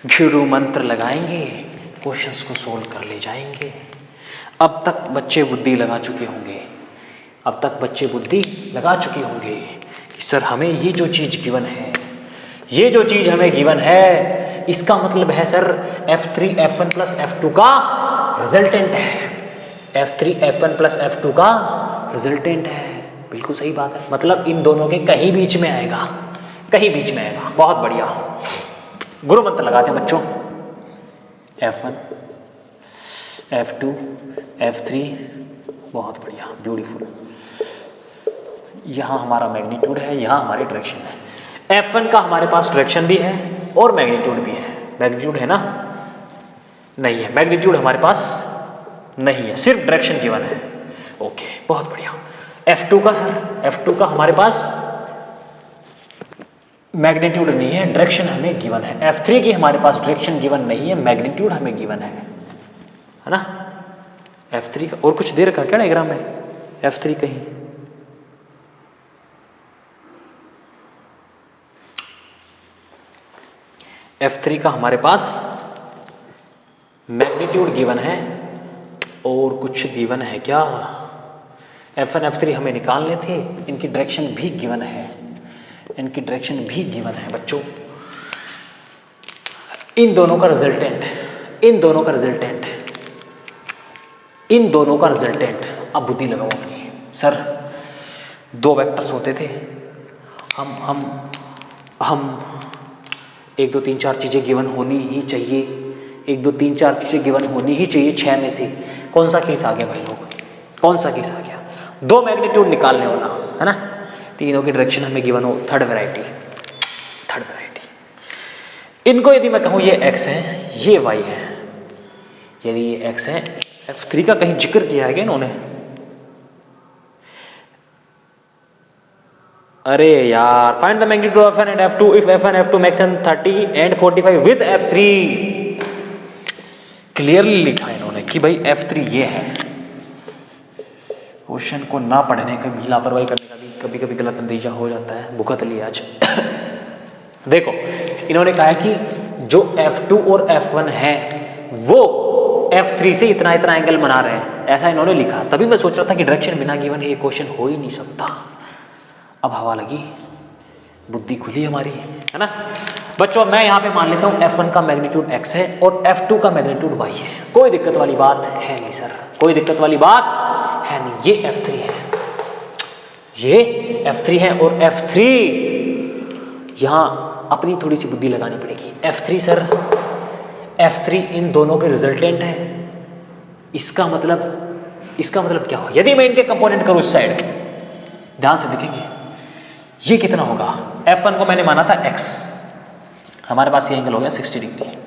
गुरु मंत्र लगाएंगे, क्वेश्चंस को सोल्व कर ले जाएंगे। अब तक बच्चे बुद्धि लगा चुके होंगे, अब तक बच्चे बुद्धि लगा चुके होंगे कि सर हमें ये जो चीज़ गिवन है, ये जो चीज़ हमें गिवन है, इसका मतलब है sir F3 F1 plus F2 का रिजल्टेंट है, F3 F1 प्लस F2 का रिजल्टेंट है। बिल्कुल सही बात है, मतलब इन दोनों के कहीं बीच में आएगा, कहीं बीच में आएगा। बहुत बढ़िया। गुरु मंत्र लगाते हैं बच्चों, F1 F2 F3, बहुत बढ़िया, ब्यूटीफुल। यहाँ हमारा मैग्नीट्यूड है, यहाँ हमारी डायरेक्शन है। F1 का हमारे पास डायरेक्शन भी है और मैग्नीट्यूड भी है। मैग्नीट्यूड है ना, नहीं है, मैग्नीट्यूड हमारे पास नहीं है, सिर्फ डायरेक्शन गिवन है। ओके, बहुत बढ़िया। F2 का सर, F2 का हमारे पास मैग्नीट्यूड नहीं है, डायरेक्शन हमें गिवन है। F3 की हमारे पास डायरेक्शन गिवन नहीं है, मैग्नीट्यूड हमें गिवन है ना। F3 का और कुछ दे रखा क्या डायग्राम में, F3 कहीं F3 का हमारे पास मैग्नीट्यूड गिवन है और कुछ गिवन है क्या। F1 F3 हमें निकालने थे, इनकी डायरेक्शन भी गिवन है, इनकी डायरेक्शन भी गिवन है बच्चों। इन दोनों का रिजल्टेंट, इन दोनों का रिजल्टेंट, इन दोनों का रिजल्टेंट, अब बुद्धि लगाओ अपनी। सर दो वेक्टर्स होते थे, हम 1 2 3 4 चीज़ें गिवन होनी ही चाहिए, 1 2 3 4 चीज़ें गिवन होनी ही चाहिए 6 में से। कौन सा केस आ गया भाई लोग, कौन सा केस आ गया, दो मैग्नीट्यूड निकालने वाला है ना, तीनों की डायरेक्शन हमें गिवन हो, थर्ड वैरायटी, थर्ड वैरायटी। इनको यदि मैं कहूँ ये x है, ये y है, यदि ये x है, F3 का कहीं जिक्र किया है क्या इन्होंने, अरे यार, find the magnitude of F1 and F2 if F1 F2 makes 30 and 45 with F3। Clearly लिखा है इन्होंने कि भाई F3 ये है। क्वेश्चन को ना पढ़ने का भी, लापरवाही करने का भी कभी कभी गलत नतीजा हो जाता है, भुगत लिया आज। देखो इन्होंने कहा है कि जो F2 और F1 है वो F3 से इतना इतना एंगल बना रहे हैं, ऐसा इन्होंने लिखा। तभी मैं सोच रहा था कि डायरेक्शन बिना गिवन ये क्वेश्चन हो ही नहीं सकता। अब हवा लगी, बुद्धि खुली हमारी, है ना बच्चों। मैं यहाँ पे मान लेता हूँ F1 का मैग्नीट्यूड x है और F2 का मैग्नीट्यूड y है। कोई दिक्कत वाली बात है नहीं सर, कोई दिक्कत वाली बात है नहीं। ये F3 है, ये F3 है और F3 यहाँ अपनी थोड़ी सी बुद्धि लगानी पड़ेगी। F3 सर, F3 इन दोनों के रिजल्टेंट है। इसका मतलब क्या हो, यदि मैं इनके कंपोनेंट करूँ इस साइड, ध्यान से देखेंगे ये कितना होगा। F1 को मैंने माना था x, हमारे पास ये एंगल हो गया 60 डिग्री,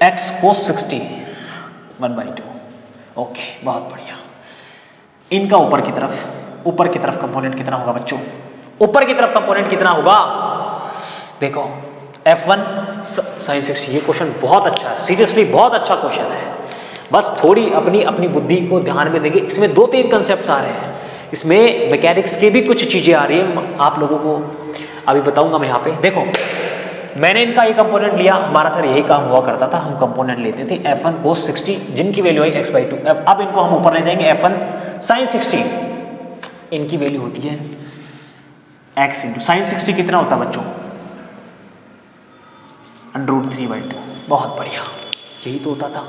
x cos 60 1/2। ओके, बहुत बढ़िया। इनका ऊपर की तरफ कंपोनेंट कितना होगा बच्चों, ऊपर की तरफ कंपोनेंट कितना होगा, देखो F1 sin 60। ये क्वेश्चन बहुत अच्छा है, सीरियसली बहुत अच्छा क्वेश्चन है। बस थोड़ी अपनी बुद्धि को ध्यान में देंगे। इसमें 2-3 कंसेप्ट आ रहे हैं, इसमें मैकेनिक्स की भी कुछ चीज़ें आ रही है, आप लोगों को अभी बताऊंगा मैं। यहाँ पे देखो, मैंने इनका ये कंपोनेंट लिया, हमारा सर यही काम हुआ करता था, हम कंपोनेंट लेते थे F1 cos 60 जिनकी वैल्यू है x/2। अब इनको हम ऊपर ले जाएंगे, F1 sin 60, इनकी वैल्यू होती है x इंटू sin 60 कितना होता है बच्चों, √3/2। बहुत बढ़िया, यही तो होता था।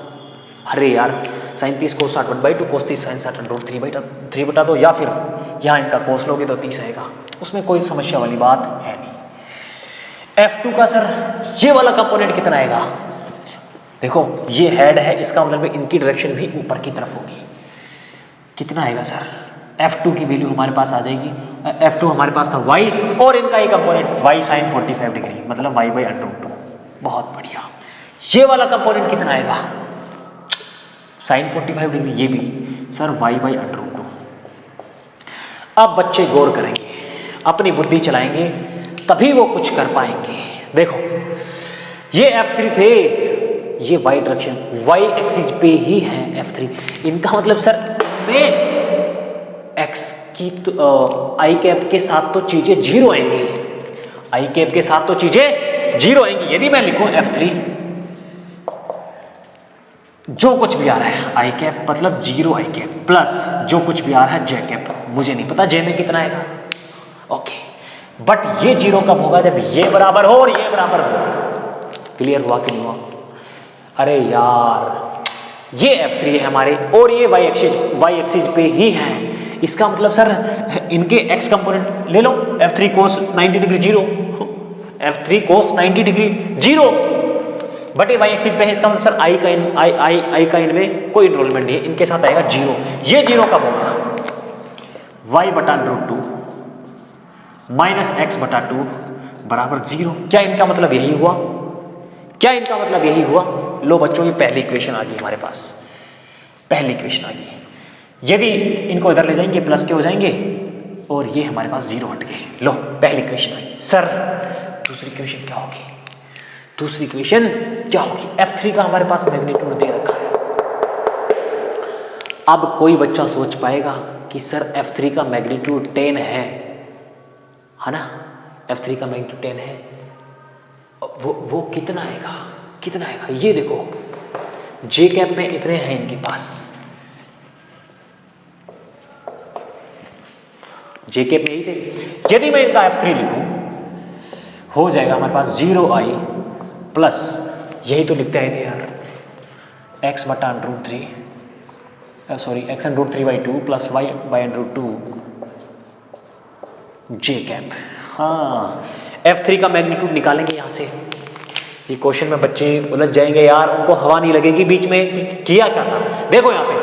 अरे यार, sin 30 cos 60 1/2, cos 30 sin 60 √3/3 बटा दो, या फिर यहाँ इनका cos लोगे तो 30 आएगा, उसमें कोई समस्या वाली बात है नहीं। F2 का सर ये वाला कंपोनेंट कितना आएगा, देखो ये हेड है, इसका मतलब इनकी डायरेक्शन भी ऊपर की तरफ होगी। कितना आएगा सर, F2 की वैल्यू हमारे पास आ जाएगी, F2 हमारे पास था y और इनका एक कंपोनेंट y sin 45 डिग्री मतलब y बाई √2। बहुत बढ़िया। ये वाला कंपोनेंट कितना आएगा sin 45 डिग्री, ये भी सर y बाई √2। अब बच्चे गौर करेंगे, अपनी बुद्धि चलाएंगे, तभी वो कुछ कर पाएंगे। देखो ये F3 थे, ये y डायरेक्शन y एक्सिस पे ही है F3, इनका मतलब सर में x की आई कैप के साथ तो चीजें जीरो आएंगी, आई कैप के साथ तो चीजें जीरो आएंगी। यदि मैं लिखूं F3, जो कुछ भी आ रहा है आई कैप मतलब जीरो आई कैप प्लस जो कुछ भी आ रहा है जे कैप, मुझे नहीं पता जे में कितना आएगा, ओके। बट ये जीरो कब होगा, जब ये बराबर हो और ये बराबर हो। क्लियर हुआ कि नहीं हुआ? अरे यार ये F3 है हमारे और ये y एक्सिस पे ही है, इसका मतलब सर इनके x कंपोनेंट ले लो, F3 cos 90 degree zero, F3 cos 90 degree zero, but ये y एक्सिस पे है, इसका मतलब सर i का इनमें कोई इनरोलमेंट नहीं है, इनके साथ आएगा जीरो। ये जीरो कब होगा, y बटा √2 माइनस x बटा 2 बराबर जीरो। क्या इनका मतलब यही हुआ, क्या इनका मतलब यही हुआ? लो बच्चों ये पहली इक्वेशन आ गई हमारे पास, पहली इक्वेशन आ गई। यदि इनको इधर ले जाएंगे प्लस के हो जाएंगे और ये हमारे पास जीरो हट गए। लो पहली इक्वेशन आ गई। सर दूसरी इक्वेशन क्या होगी, दूसरी इक्वेशन क्या होगी? F3 का हमारे पास मैग्नीट्यूड दे रखा है। अब कोई बच्चा सोच पाएगा कि सर F3 का मैग्नीट्यूड 10 है ना, F3 का मैग्नीट्यूड 10 है, वो कितना आएगा, कितना आएगा? ये देखो जे कैप में इतने हैं इनके पास, जे कैप में ही थे। यदि मैं इनका F3 लिखूं हो जाएगा हमारे पास 0i प्लस, यही तो लिखते आए थे यार, x बटा √3 sorry x and √3/2 plus y by √2 J cap. हाँ F3 का मैग्नीट्यूड निकालेंगे यहाँ से। ये क्वेश्चन में बच्चे उलझ जाएंगे यार, उनको हवा नहीं लगेगी बीच में किया क्या था। देखो यहाँ पे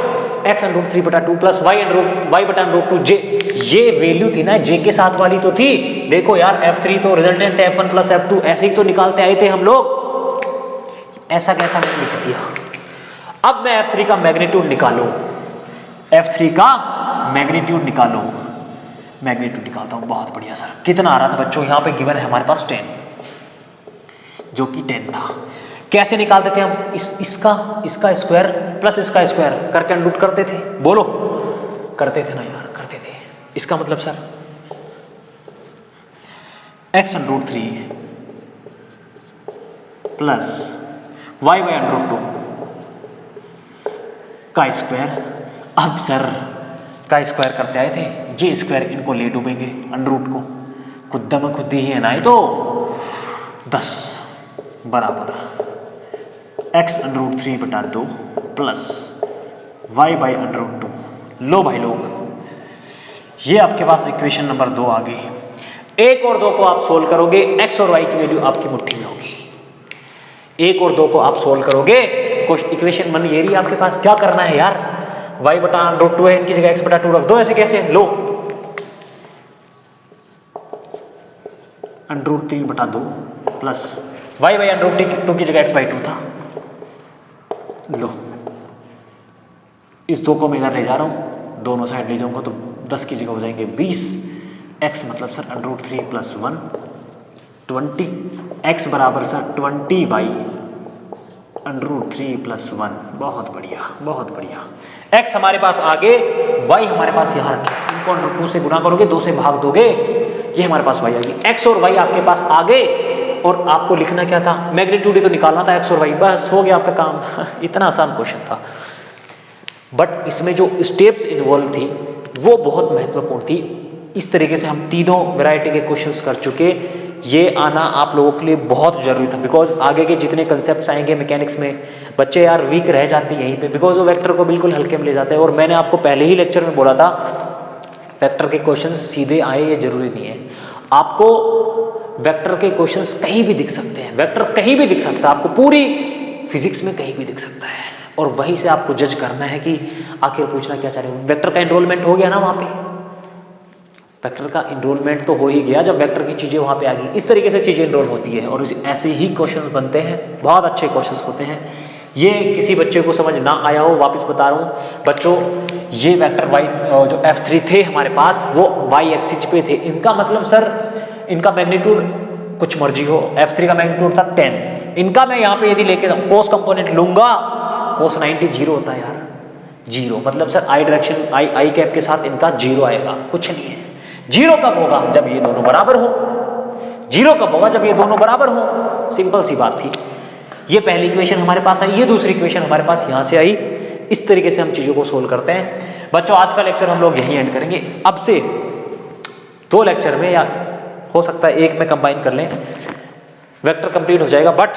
x एंड √3/2 प्लस y बटा √2 जे, ये वैल्यू थी ना जे के साथ वाली तो थी। देखो यार F3 तो रिजल्टेंट है F1 प्लस F2, ऐसे ही तो निकालते आए थे हम लोग, ऐसा कैसा मैंने लिख दिया। अब मैं F3 का मैग्नीट्यूड निकालूं, F3 का मैग्नीट्यूड निकालूं, मैग्नीट्यूड निकालता हूं। बहुत बढ़िया सर, कितना आ रहा था बच्चों, यहाँ पे गिवन है हमारे पास 10, जो कि 10 था। कैसे निकालते थे हम, इसका स्क्वायर प्लस इसका स्क्वायर करके अनरूट करते थे, बोलो करते थे ना यार, करते थे। इसका मतलब sir x √3 plus y by √2 का स्क्वायर। अब सर का स्क्वायर करते आए थे, ये स्क्वायर इनको ले डूबेंगे अंडरूट को, खुद्दा में खुद ही है ना, तो 10 बराबर x √3/2 प्लस y बाई √2। लो भाई लोग, ये आपके पास इक्वेशन नंबर 2 आ गई। 1 और 2 को आप सोल्व करोगे, x और y की वैल्यू आपकी मुट्ठी में होगी। 1 और 2 को आप सोल्व करोगे, इक्वेशन 1 ये रही आपके पास। क्या करना है यार, y बटा √2 है, इनकी जगह x बटा 2 रख दो। ऐसे कैसे, लो √3/2 प्लस y बाई √2 की जगह x बाई 2 था। लो इस 2 को मैं इधर ले जा रहा हूं, दोनों साइड ले जाऊंगा तो 10 की जगह हो जाएंगे 20। x मतलब सर √3 प्लस 1 20, x बराबर सर 20 बाई √3 प्लस 1। बहुत बढ़िया, बहुत बढ़िया। x हमारे पास आगे, y हमारे पास यहाँ रखे, इनको √2 से गुना करोगे, 2 से भाग दोगे, ये हमारे पास y आ गई। x और y आपके पास आगे, और आपको लिखना क्या था, मैग्नीट्यूड ही तो निकालना था x और y, बस हो गया आपका काम। इतना आसान क्वेश्चन था, बट इसमें जो स्टेप्स इन्वॉल्व थी वो बहुत महत्वपूर्ण थी। इस तरीके से हम तीनों वैरायटी के क्वेश्चंस कर चुके। ये आना आप लोगों के लिए बहुत ज़रूरी था, बिकॉज आगे के जितने कंसेप्ट्स आएंगे मैकेनिक्स में, बच्चे यार वीक रह जाते हैं यहीं पे, बिकॉज वो वेक्टर को बिल्कुल हल्के में ले जाते हैं। और मैंने आपको पहले ही लेक्चर में बोला था, वेक्टर के क्वेश्चंस सीधे आए ये जरूरी नहीं है। आपको वेक्टर के क्वेश्चंस कहीं भी दिख सकते हैं, वेक्टर कहीं भी दिख सकता है, आपको पूरी फिजिक्स में कहीं भी दिख सकता है, और वहीं से आपको जज करना है कि आखिर पूछना क्या चाह रहे हो। वेक्टर का एनरोलमेंट हो गया ना वहाँ पे, वेक्टर का इनरोलमेंट तो हो ही गया जब वेक्टर की चीज़ें वहाँ पे आ गई। इस तरीके से चीज़ें इनरोल होती है और ऐसे ही क्वेश्चंस बनते हैं, बहुत अच्छे क्वेश्चंस होते हैं। ये किसी बच्चे को समझ ना आया हो, वापस बता रहा हूँ बच्चों, ये वेक्टर वाई जो F3 थे हमारे पास वो वाई एक्सिस पे थे। इनका मतलब सर इनका मैग्नीट्यूड कुछ मर्जी हो, F3 का मैग्नीट्यूड था 10, इनका मैं यहाँ पे यदि लेके कोस कंपोनेंट लूंगा, कोस 90 जीरो होता है यार, जीरो। मतलब sir I direction I cap के साथ इनका जीरो आएगा, कुछ नहीं है। जीरो कब होगा? जब ये दोनों बराबर हो। जीरो कब होगा? जब ये दोनों बराबर हो। सिंपल सी बात थी। ये पहली इक्वेशन हमारे पास आई, ये दूसरी इक्वेशन हमारे पास यहां से आई। इस तरीके से हम चीजों को सोल्व करते हैं। बच्चों आज का लेक्चर हम लोग यहीं एंड करेंगे। अब से 2 लेक्चर में या हो सकता है एक में कंबाइन कर लें, वेक्टर कंप्लीट हो जाएगा। बट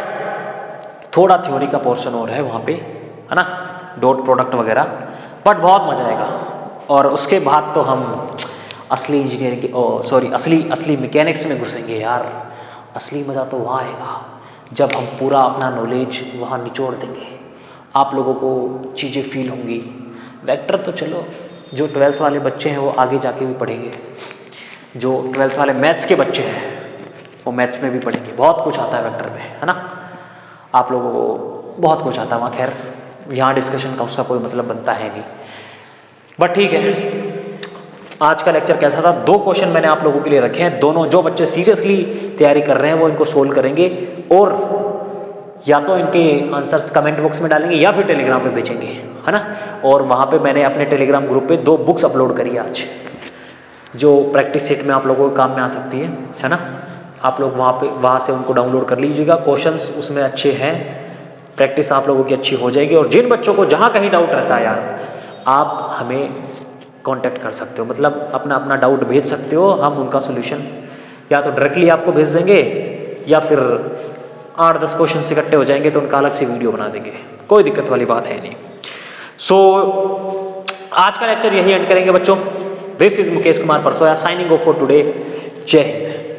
थोड़ा थ्योरी का पोर्शन और है वहां पे, है ना, डॉट प्रोडक्ट वगैरह, बट बहुत मजा आएगा। और उसके बाद तो हम असली इंजीनियरिंग की असली मैकेनिक्स में घुसेंगे यार। असली मज़ा तो वहाँ आएगा जब हम पूरा अपना नॉलेज वहाँ निचोड़ देंगे, आप लोगों को चीज़ें फील होंगी। वेक्टर तो चलो जो 12th वाले बच्चे हैं वो आगे जाके भी पढ़ेंगे, जो 12th वाले मैथ्स के बच्चे हैं वो मैथ्स में भी पढ़ेंगे। बहुत कुछ आता है वेक्टर में, है ना, आप लोगों को बहुत कुछ आता है वहाँ। खैर यहाँ डिस्कशन का उसका कोई मतलब बनता है नहीं, बट ठीक है। आज का लेक्चर कैसा था? 2 क्वेश्चन मैंने आप लोगों के लिए रखे हैं, दोनों जो बच्चे सीरियसली तैयारी कर रहे हैं वो इनको सोल्व करेंगे और या तो इनके आंसर्स कमेंट बॉक्स में डालेंगे या फिर टेलीग्राम पे भेजेंगे, है ना। और वहाँ पे मैंने अपने टेलीग्राम ग्रुप पे 2 बुक्स अपलोड करी आज, जो प्रैक्टिस सेट में आप लोगों को काम में आ सकती है ना। आप लोग वहाँ से उनको डाउनलोड कर लीजिएगा। क्वेश्चंस उसमें अच्छे हैं, प्रैक्टिस आप लोगों की अच्छी हो जाएगी। और जिन बच्चों को जहाँ कहीं डाउट रहता है यार, आप हमें कांटेक्ट कर सकते हो, मतलब अपना डाउट भेज सकते हो। हम उनका सोल्यूशन या तो डायरेक्टली आपको भेज देंगे या फिर 8-10 क्वेश्चन इकट्ठे हो जाएंगे तो उनका अलग से वीडियो बना देंगे, कोई दिक्कत वाली बात है नहीं। सो आज का लेक्चर यही एंड करेंगे बच्चों। This is Mukesh Kumar Parsoya signing off for today. जय हिंद।